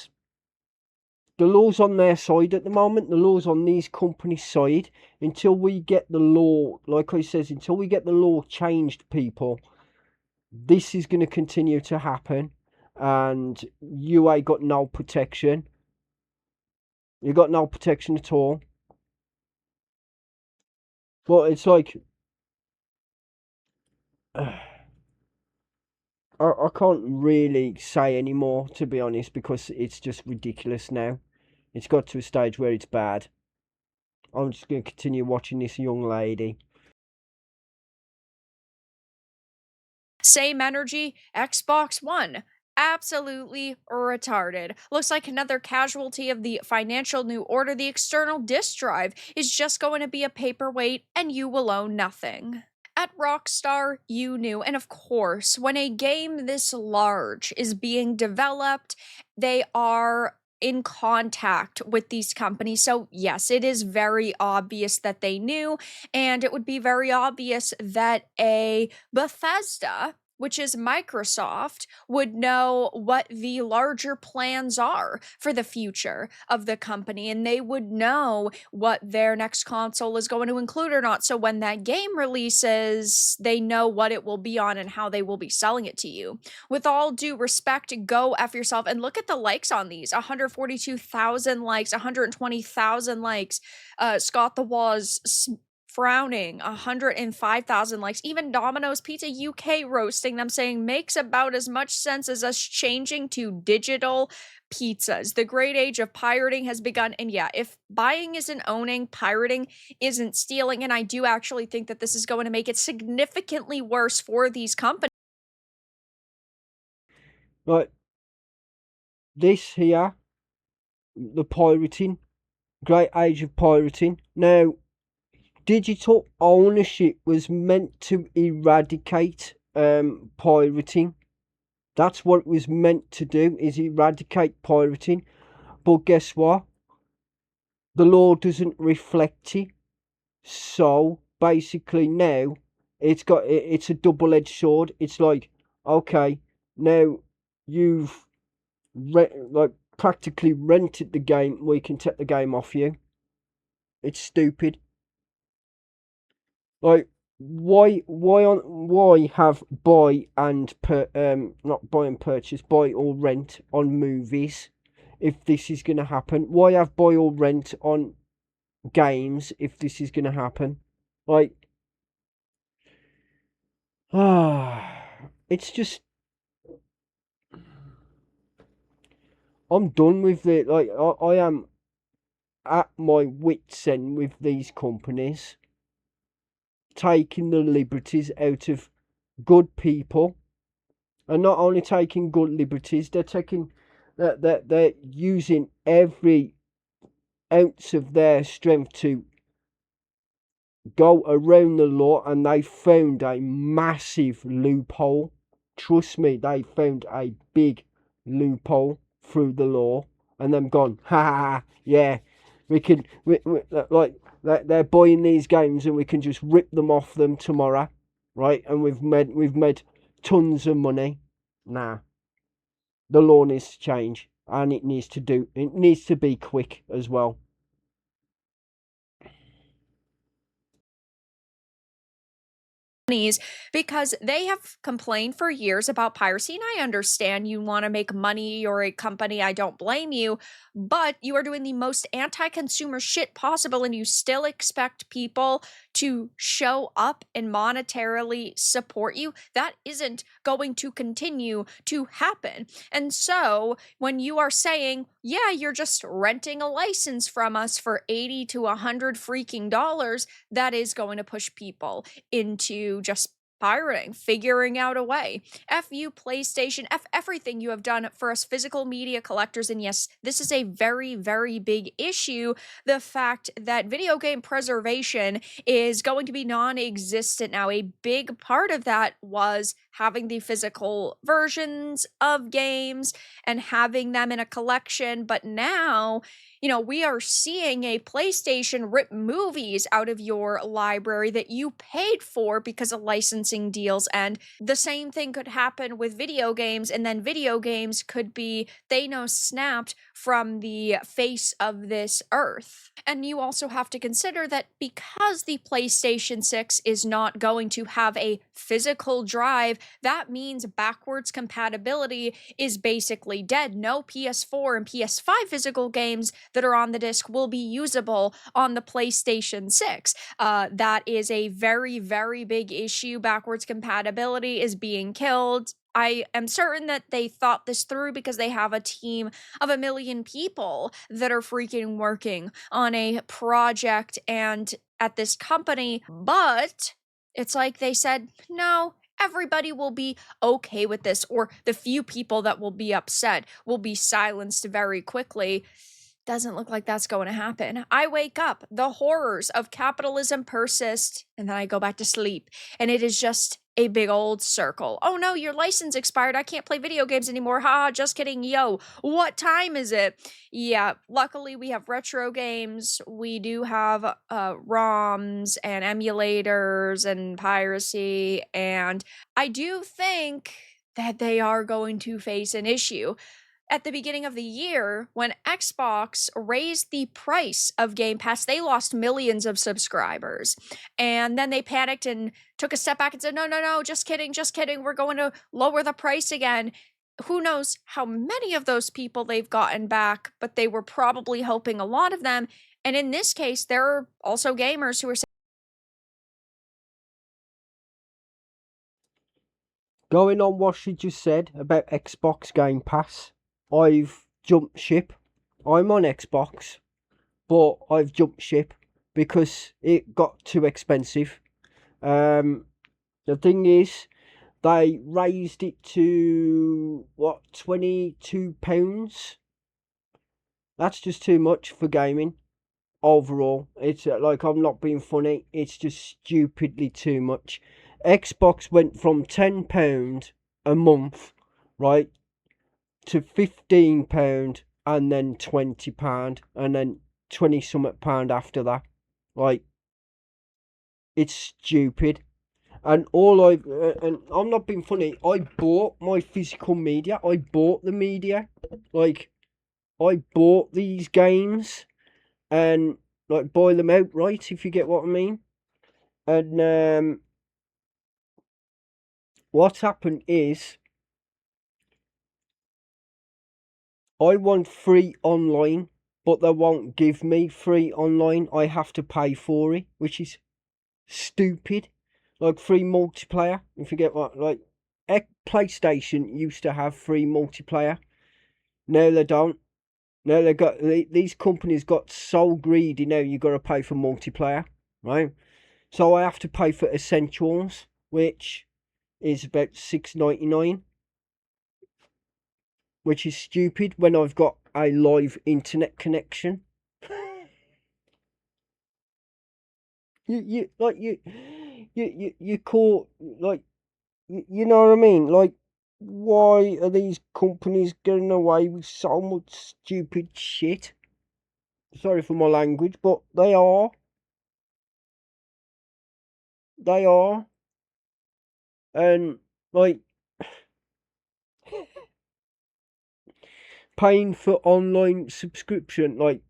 Speaker 1: the law's on their side at the moment. The law's on these companies' side. Until we get the law, like I says, until we get the law changed, people, this is going to continue to happen, and you ain't got no protection. You got no protection at all. But it's like, I can't really say anymore, to be honest, because it's just ridiculous now. It's got to a stage where it's bad. I'm just going to continue watching this young lady.
Speaker 3: Same energy, Xbox One. absolutely retarded. Looks like another casualty of the financial new order. The external disk drive is just going to be a paperweight and you will own nothing. At Rockstar, you knew, and of course, when a game this large is being developed, they are in contact with these companies. So, yes, it is very obvious that they knew, and it would be very obvious that a Bethesda, which is Microsoft, would know what the larger plans are for the future of the company, and they would know what their next console is going to include or not. So when that game releases, they know what it will be on and how they will be selling it to you. With all due respect, go F yourself and look at the likes on these. 142,000 likes, 120,000 likes. Scott the Waz frowning, 105,000 likes. Even Domino's Pizza UK roasting them, saying makes about as much sense as us changing to digital pizzas. The great age of pirating has begun. And yeah, if buying isn't owning, pirating isn't stealing. And I do actually think that this is going to make it significantly worse for these companies.
Speaker 1: Like this here, the pirating, great age of pirating. Now, digital ownership was meant to eradicate pirating. That's what it was meant to do, is eradicate pirating. But guess what? The law doesn't reflect it. So basically now it's a double-edged sword. It's like, okay, now you've practically rented the game, we can take the game off you. It's stupid. Like, why have buy and not buy and purchase, buy or rent on movies if this is gonna happen? Why have buy or rent on games if this is gonna happen? Like, it's just, I'm done with it. Like, I am at my wits' end with these companies taking the liberties out of good people, and not only taking good liberties, they're using every ounce of their strength to go around the law, and they found a massive loophole. Trust me, they found a big loophole through the law, and them gone, ha ha, ha, yeah, we like, they're buying these games and we can just rip them off them tomorrow, right? And we've made tons of money. Nah, the law needs to change, and it needs to be quick as well.
Speaker 3: Because they have complained for years about piracy. And I understand you want to make money, you're a company, I don't blame you, but you are doing the most anti-consumer shit possible, and you still expect people to show up and monetarily support you. That isn't going to continue to happen. And so when you are saying, yeah, you're just renting a license from us for 80 to 100 freaking dollars, that is going to push people into just pirating, figuring out a way. F you, PlayStation, F everything you have done for us physical media collectors. And yes, this is a very, very big issue. The fact that video game preservation is going to be non-existent now. A big part of that was having the physical versions of games and having them in a collection. But now, we are seeing a PlayStation rip movies out of your library that you paid for because of licensing deals. And the same thing could happen with video games, and then video games could be Thanos snapped from the face of this earth. And you also have to consider that because the PlayStation 6 is not going to have a physical drive, that means backwards compatibility is basically dead. No PS4 and PS5 physical games that are on the disc will be usable on the PlayStation 6. That is a very, very big issue. Backwards compatibility is being killed. I am certain that they thought this through because they have a team of 1 million people that are freaking working on a project and at this company. But it's like they said, no, everybody will be okay with this, or the few people that will be upset will be silenced very quickly. Doesn't look like that's going to happen. I wake up, the horrors of capitalism persist, and then I go back to sleep. And it is just a big old circle. Oh no, your license expired. I can't play video games anymore. Ha, just kidding. Yo, what time is it? Yeah, luckily we have retro games. We do have ROMs and emulators and piracy. And I do think that they are going to face an issue at the beginning of the year, when Xbox raised the price of Game Pass, they lost millions of subscribers. And then they panicked and took a step back and said, no, no, no, just kidding, just kidding. We're going to lower the price again. Who knows how many of those people they've gotten back, but they were probably helping a lot of them. And in this case, there are also gamers who are saying,
Speaker 1: Going on what she just said about Xbox Game Pass, I've jumped ship. I'm on Xbox, but I've jumped ship because it got too expensive. The thing is, they raised it to what, £22? That's just too much for gaming. Overall, it's like, I'm not being funny. It's just stupidly too much. Xbox went from £10 a month, right, to £15 and then £20 and then 20 something pound after that. Like, it's stupid. And and I'm not being funny, I bought my physical media. I bought the media. Like, I bought these games and like buy them outright, if you get what I mean. And what's happened is, I want free online, but they won't give me free online. I have to pay for it, which is stupid. Like, free multiplayer, if you get what, like, PlayStation used to have free multiplayer. Now they don't. Now these companies got so greedy now, you got to pay for multiplayer, right? So I have to pay for Essentials, which is about $6.99, which is stupid when I've got a live internet connection. You call, like, you know what I mean? Like, why are these companies getting away with so much stupid shit? Sorry for my language, but they are. They are. And, like, paying for online subscription, like,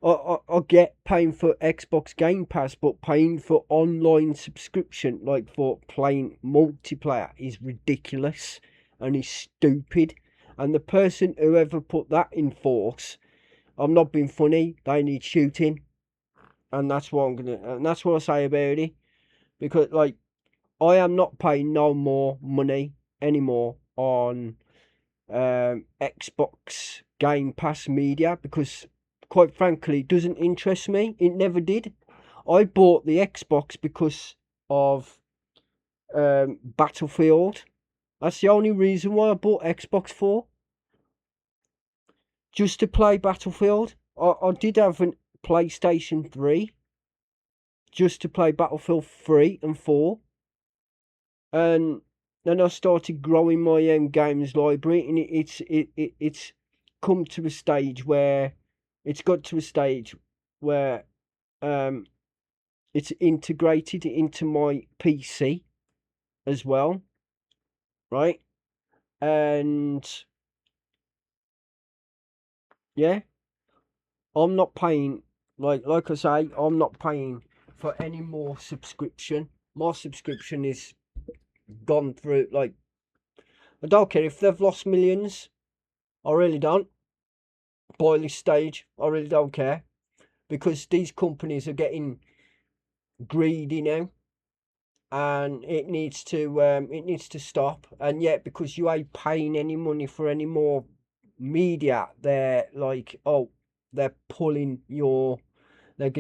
Speaker 1: I get paying for Xbox Game Pass, but paying for online subscription, like for playing multiplayer, is ridiculous and is stupid. And the person who ever put that in force, I'm not being funny, they need shooting. And that's what and that's what I say about it. Because, like, I am not paying no more money anymore on Xbox Game Pass media, because, quite frankly, it doesn't interest me. It never did. I bought the Xbox because of Battlefield. That's the only reason why I bought Xbox for. Just to play Battlefield. I did have a PlayStation 3 just to play Battlefield 3 and 4. And then I started growing my own games library, and it's come to a stage where it's got to a stage where it's integrated into my PC as well, right? And yeah, I'm not paying, like I say, I'm not paying for any more subscription. My subscription is gone through. Like, I don't care if they've lost millions. I really don't. By this stage, I really don't care, because these companies are getting greedy now, and it needs to stop. And yet, because you ain't paying any money for any more media, they're like, oh, they're going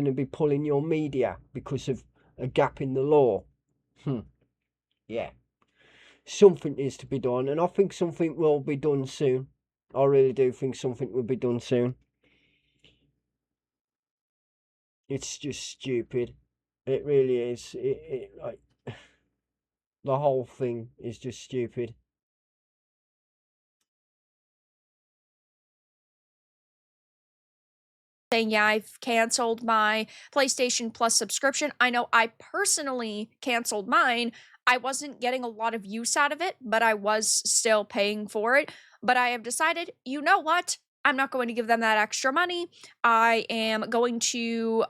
Speaker 1: to be pulling your media because of a gap in the law. Yeah. something needs to be done, and I think something will be done soon. I really do think something will be done soon. It's just stupid. It really is. Like the whole thing is just stupid.
Speaker 3: Saying, yeah, I've canceled my PlayStation Plus subscription. I know I personally canceled mine. I wasn't getting a lot of use out of it, but I was still paying for it. But I have decided, you know what? I'm not going to give them that extra money. I am going to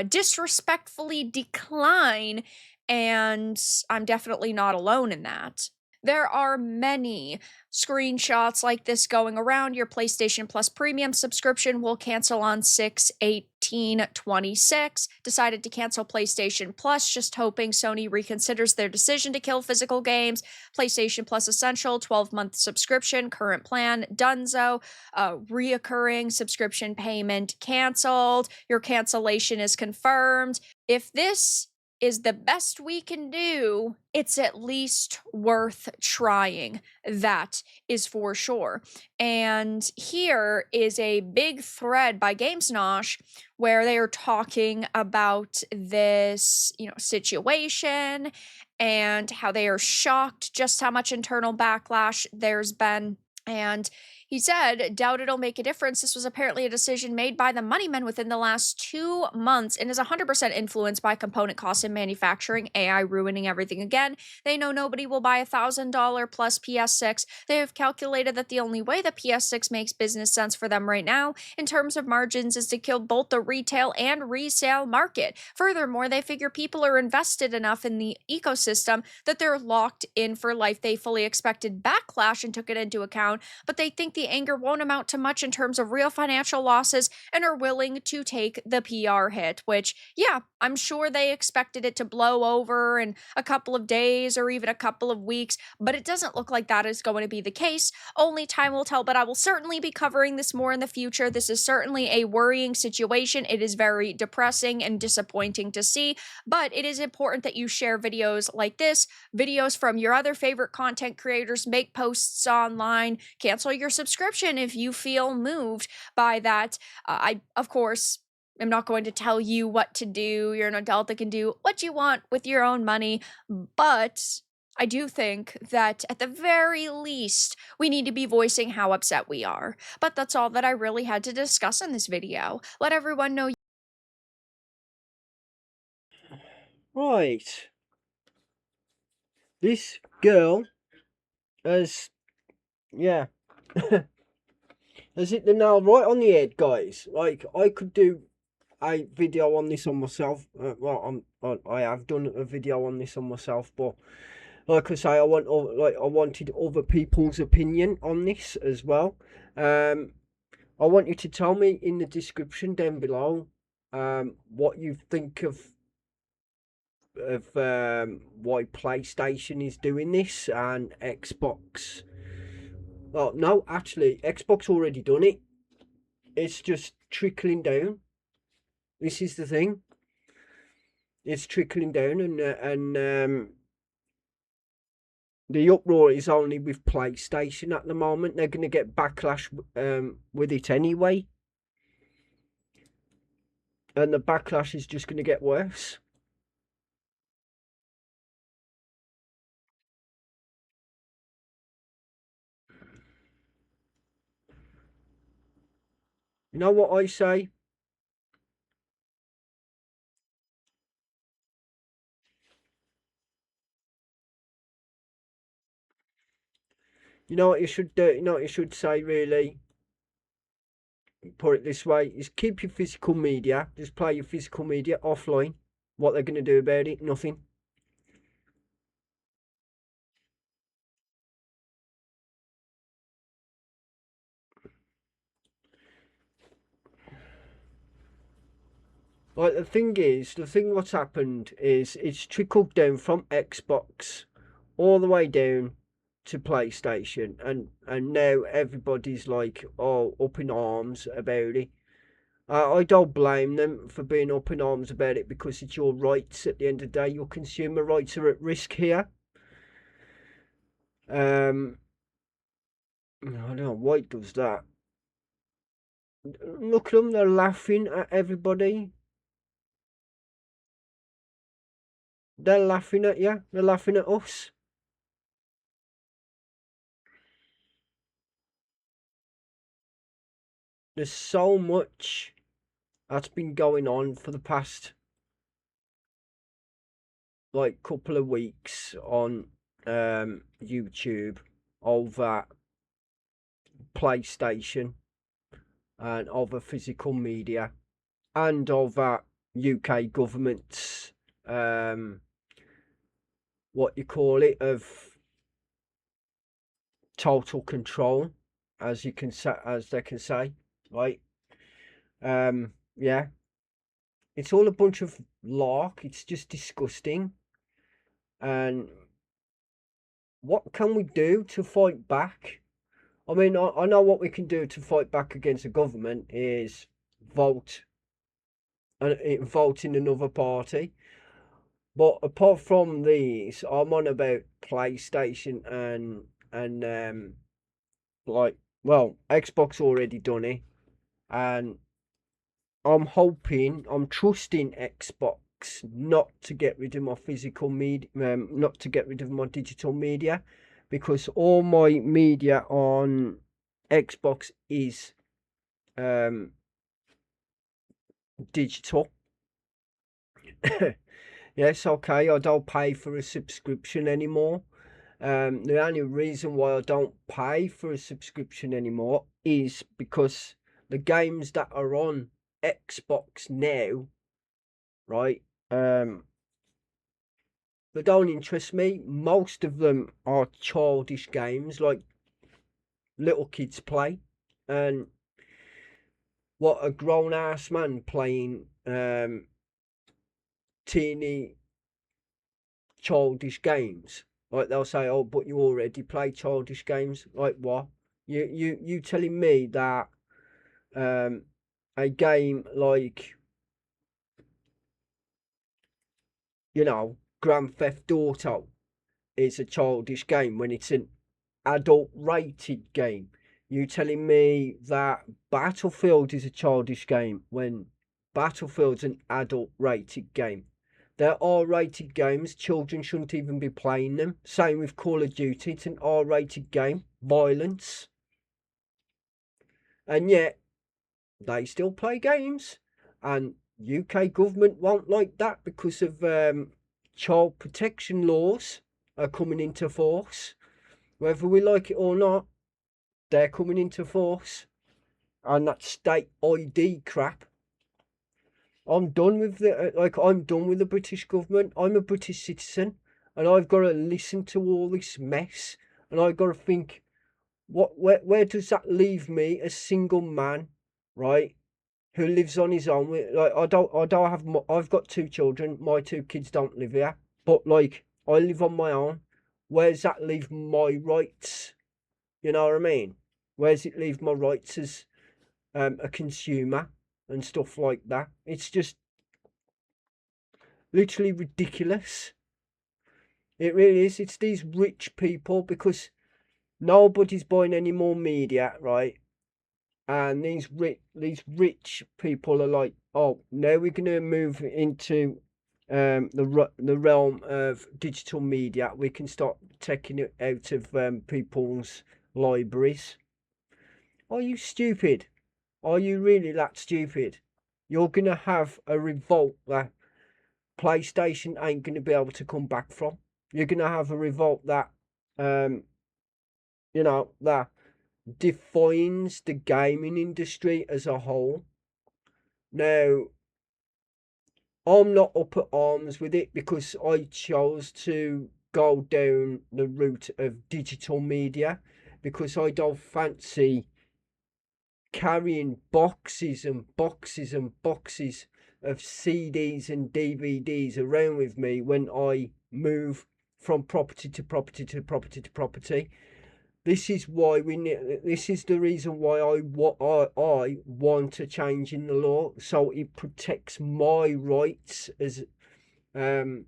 Speaker 3: disrespectfully decline, and I'm definitely not alone in that. There are many screenshots like this going around. Your PlayStation Plus premium subscription will cancel on 6/18/26. Decided to cancel PlayStation Plus, just hoping Sony reconsiders their decision to kill physical games. PlayStation Plus Essential, 12-month subscription, current plan, Dunzo, reoccurring subscription payment canceled. Your cancellation is confirmed. If this is the best we can do, it's at least worth trying. That is for sure. And here is a big thread by GamesNosh where they are talking about this, situation and how they are shocked just how much internal backlash there's been. And he said, doubt it'll make a difference. This was apparently a decision made by the money men within the last 2 months and is 100% influenced by component costs in manufacturing, AI ruining everything again. They know nobody will buy $1,000 plus PS6. They have calculated that the only way the PS6 makes business sense for them right now in terms of margins is to kill both the retail and resale market. Furthermore, they figure people are invested enough in the ecosystem that they're locked in for life. They fully expected backlash and took it into account, but they think the anger won't amount to much in terms of real financial losses and are willing to take the PR hit, which, yeah, I'm sure they expected it to blow over in a couple of days or even a couple of weeks, but it doesn't look like that is going to be the case. Only time will tell, but I will certainly be covering this more in the future. This is certainly a worrying situation. It is very depressing and disappointing to see, but it is important that you share videos like this, videos from your other favorite content creators, make posts online, cancel your subscription if you feel moved by that. I, of course, am not going to tell you what to do. You're an adult that can do what you want with your own money, but I do think that at the very least, we need to be voicing how upset we are. But that's all that I really had to discuss in this video. Let everyone know.
Speaker 1: Right. This girl has, yeah, has hit the nail right on the head, guys. Like, I could do a video on this on myself. I have done a video on this on myself, but like I say, I wanted other people's opinion on this as well. I want you to tell me in the description down below what you think of why PlayStation is doing this and Xbox. Well, no, actually, Xbox already done it. It's just trickling down. This is the thing. It's trickling down, and the uproar is only with PlayStation at the moment. They're going to get backlash with it anyway, and the backlash is just going to get worse. You know what I say? You know what you should do? You know what you should say, really? Put it this way, is keep your physical media. Just play your physical media offline. What they're going to do about it? Nothing. Like, the thing what's happened is it's trickled down from Xbox all the way down to PlayStation, and now everybody's like, oh, up in arms about it. I don't blame them for being up in arms about it, because it's your rights at the end of the day. Your consumer rights are at risk here. I don't know why it does that. Look at them, they're laughing at everybody. They're laughing at you, they're laughing at us. There's so much that's been going on for the past like couple of weeks on YouTube over PlayStation and over physical media and over UK government's what you call it, of total control, as you can say, as they can say, right? Yeah, it's all a bunch of lark. It's just disgusting. And what can we do to fight back? I mean, I know what we can do to fight back against the government is vote and vote in another party. But apart from these, I'm on about PlayStation and like, well, Xbox already done it, and I'm trusting Xbox not to get rid of my physical media, not to get rid of my digital media, because all my media on Xbox is digital. Yes, okay, I don't pay for a subscription anymore. The only reason why I don't pay for a subscription anymore is because the games that are on Xbox now, right, they don't interest me. Most of them are childish games, like little kids play, and what a grown ass man playing teeny childish games. Like they'll say, "Oh, but you already play childish games." Like what? You telling me that a game like, you know, Grand Theft Auto is a childish game when it's an adult rated game? You telling me that Battlefield is a childish game when Battlefield's an adult rated game? They're R-rated games. Children shouldn't even be playing them. Same with Call of Duty. It's an R-rated game. Violence. And yet, they still play games. And UK government won't like that because of child protection laws are coming into force. Whether we like it or not, they're coming into force. And that state ID crap. I'm done with I'm done with the British government. I'm a British citizen, and I've got to listen to all this mess, and I've got to think, where does that leave me, a single man, right, who lives on his own? Like I don't have, I've got 2 children. My 2 kids don't live here, but like I live on my own. Where does that leave my rights? You know what I mean? Where does it leave my rights as a consumer and stuff like that? It's just literally ridiculous. It really is. It's these rich people, because nobody's buying any more media, right? And these rich people are like, oh, now we're gonna move into the realm of digital media. We can start taking it out of people's libraries. Are you stupid? Are you really that stupid? You're gonna have a revolt that PlayStation ain't gonna be able to come back from. You're gonna have a revolt that you know, that defines the gaming industry as a whole. Now, I'm not up at arms with it because I chose to go down the route of digital media, because I don't fancy carrying boxes and boxes and boxes of CDs and DVDs around with me when I move from property to property to property to property. This is why this is the reason why I want a change in the law, so it protects my rights as a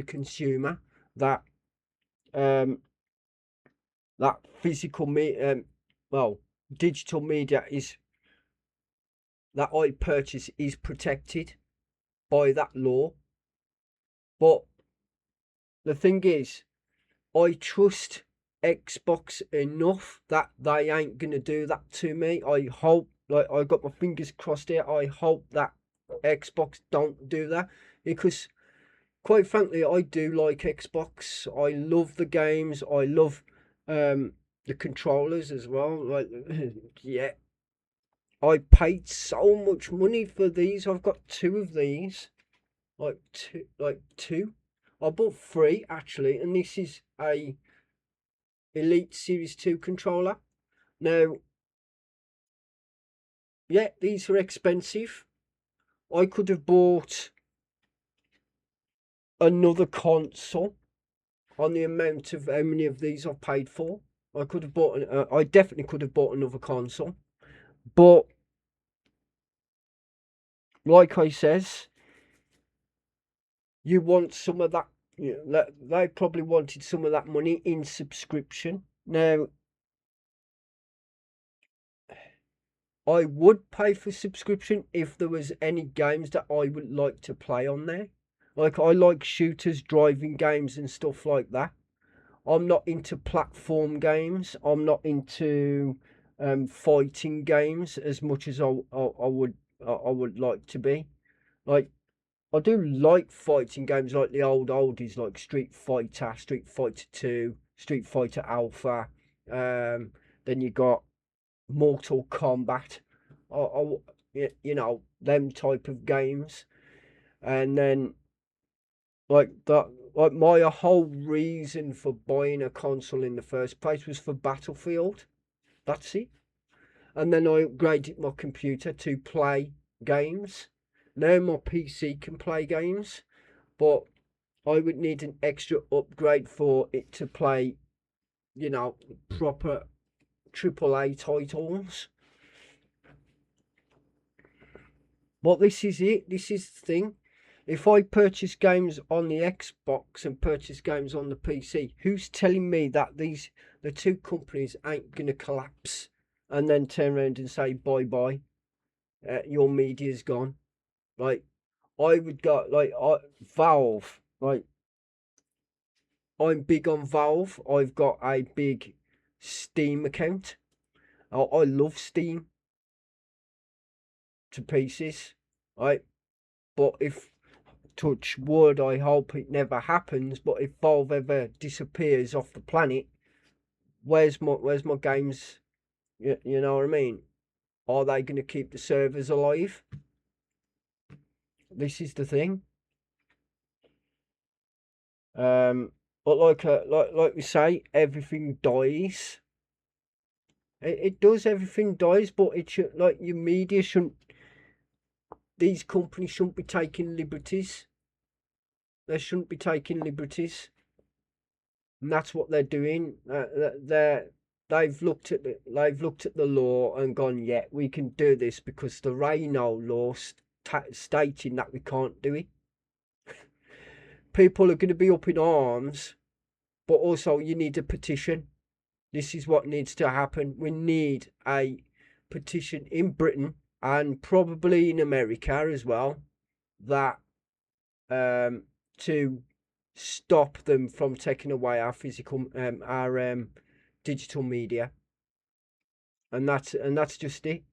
Speaker 1: consumer, that that digital media is that I purchase is protected by that law. But the thing is, I trust Xbox enough that they ain't gonna do that to me. I hope, like, I got my fingers crossed here. I hope that Xbox don't do that, because quite frankly, I do like Xbox. I love the games. I love the controllers as well. Like, yeah, I paid so much money for these. I've got two of these, like two. I bought three actually, and this is a Elite Series 2 controller. Now, yeah, these are expensive. I could have bought another console on the amount of how many of these I've paid for. I could have bought, I definitely could have bought another console. But, like I says, you want some of that, they probably wanted some of that money in subscription. Now, I would pay for subscription if there was any games that I would like to play on there. Like, I like shooters, driving games and stuff like that. I'm not into platform games. I'm not into fighting games as much as I would like to be. Like, I do like fighting games like the oldies, like Street Fighter, Street Fighter 2, Street Fighter Alpha. Then you got Mortal Kombat. Them type of games. And then, like that, like my whole reason for buying a console in the first place was for Battlefield. That's it. And then I upgraded my computer to play games. Now my PC can play games, but I would need an extra upgrade for it to play, proper AAA titles. But this is it. This is the thing. If I purchase games on the Xbox and purchase games on the PC, who's telling me that the two companies ain't gonna collapse and then turn around and say bye bye? Your media's gone. Like, I would go like Valve. Like, I'm big on Valve. I've got a big Steam account. I love Steam to pieces. Right, but if, touch wood, I hope it never happens, but if Valve ever disappears off the planet, where's my games? You know what I mean? Are they going to keep the servers alive? This is the thing. But like we say, everything dies. It does. Everything dies, but it should, like, your media shouldn't. These companies shouldn't be taking liberties. They shouldn't be taking liberties, and that's what they're doing. They've looked at the law and gone, yeah, we can do this because the Reno law stating that we can't do it. People are going to be up in arms, but also you need a petition. This is what needs to happen. We need a petition in Britain and probably in America as well, that to stop them from taking away our physical, our digital media, and that's just it.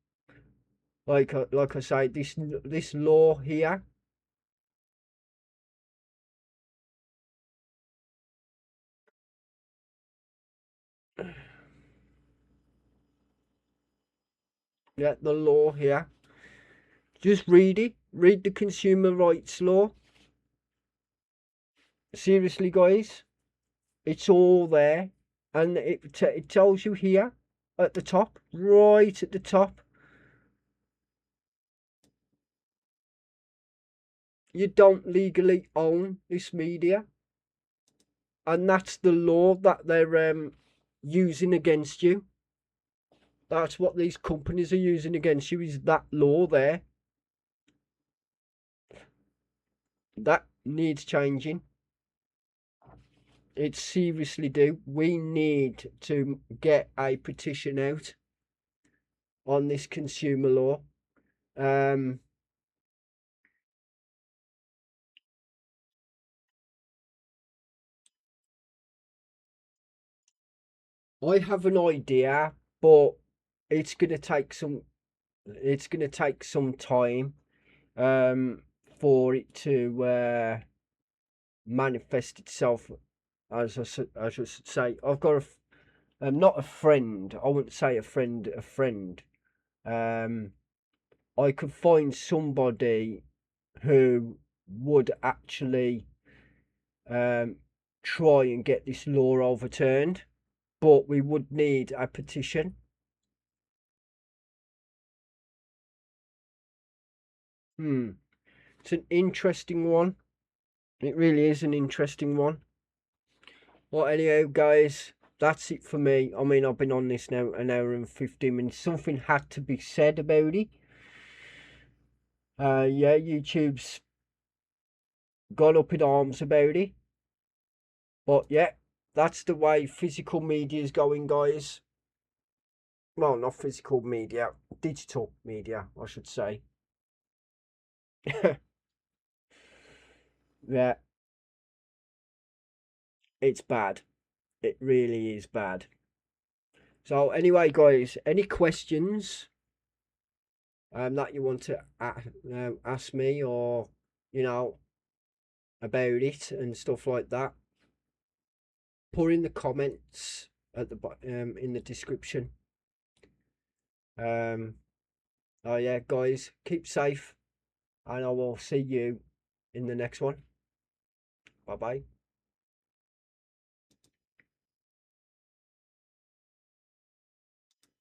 Speaker 1: Like I say, this law here. Yeah, the law here. Just read it. Read the consumer rights law. Seriously, guys, it's all there, and it tells you here at the top, right at the top. You don't legally own this media, and that's the law that they're using against you. That's what these companies are using against you, is that law there. That needs changing. It seriously do. We need to get a petition out on this consumer law. I have an idea, but it's gonna take some. It's gonna take some time, for it to manifest itself. As I should say, I've got not a friend. I wouldn't say a friend. A friend. I could find somebody who would actually try and get this law overturned, but we would need a petition. It's an interesting one. It really is an interesting one. Well, anyhow, guys, that's it for me. I mean, I've been on this now an hour and 15 minutes. Something had to be said about it. Yeah, YouTube's gone up in arms about it. But yeah, that's the way physical media is going, guys. Well, not physical media, digital media, I should say. Yeah, it's bad. It really is bad. So anyway, guys, any questions that you want to ask me, or about it and stuff like that, put in the comments at the in the description. Oh yeah, guys, keep safe, and I will see you in the next one. Bye bye.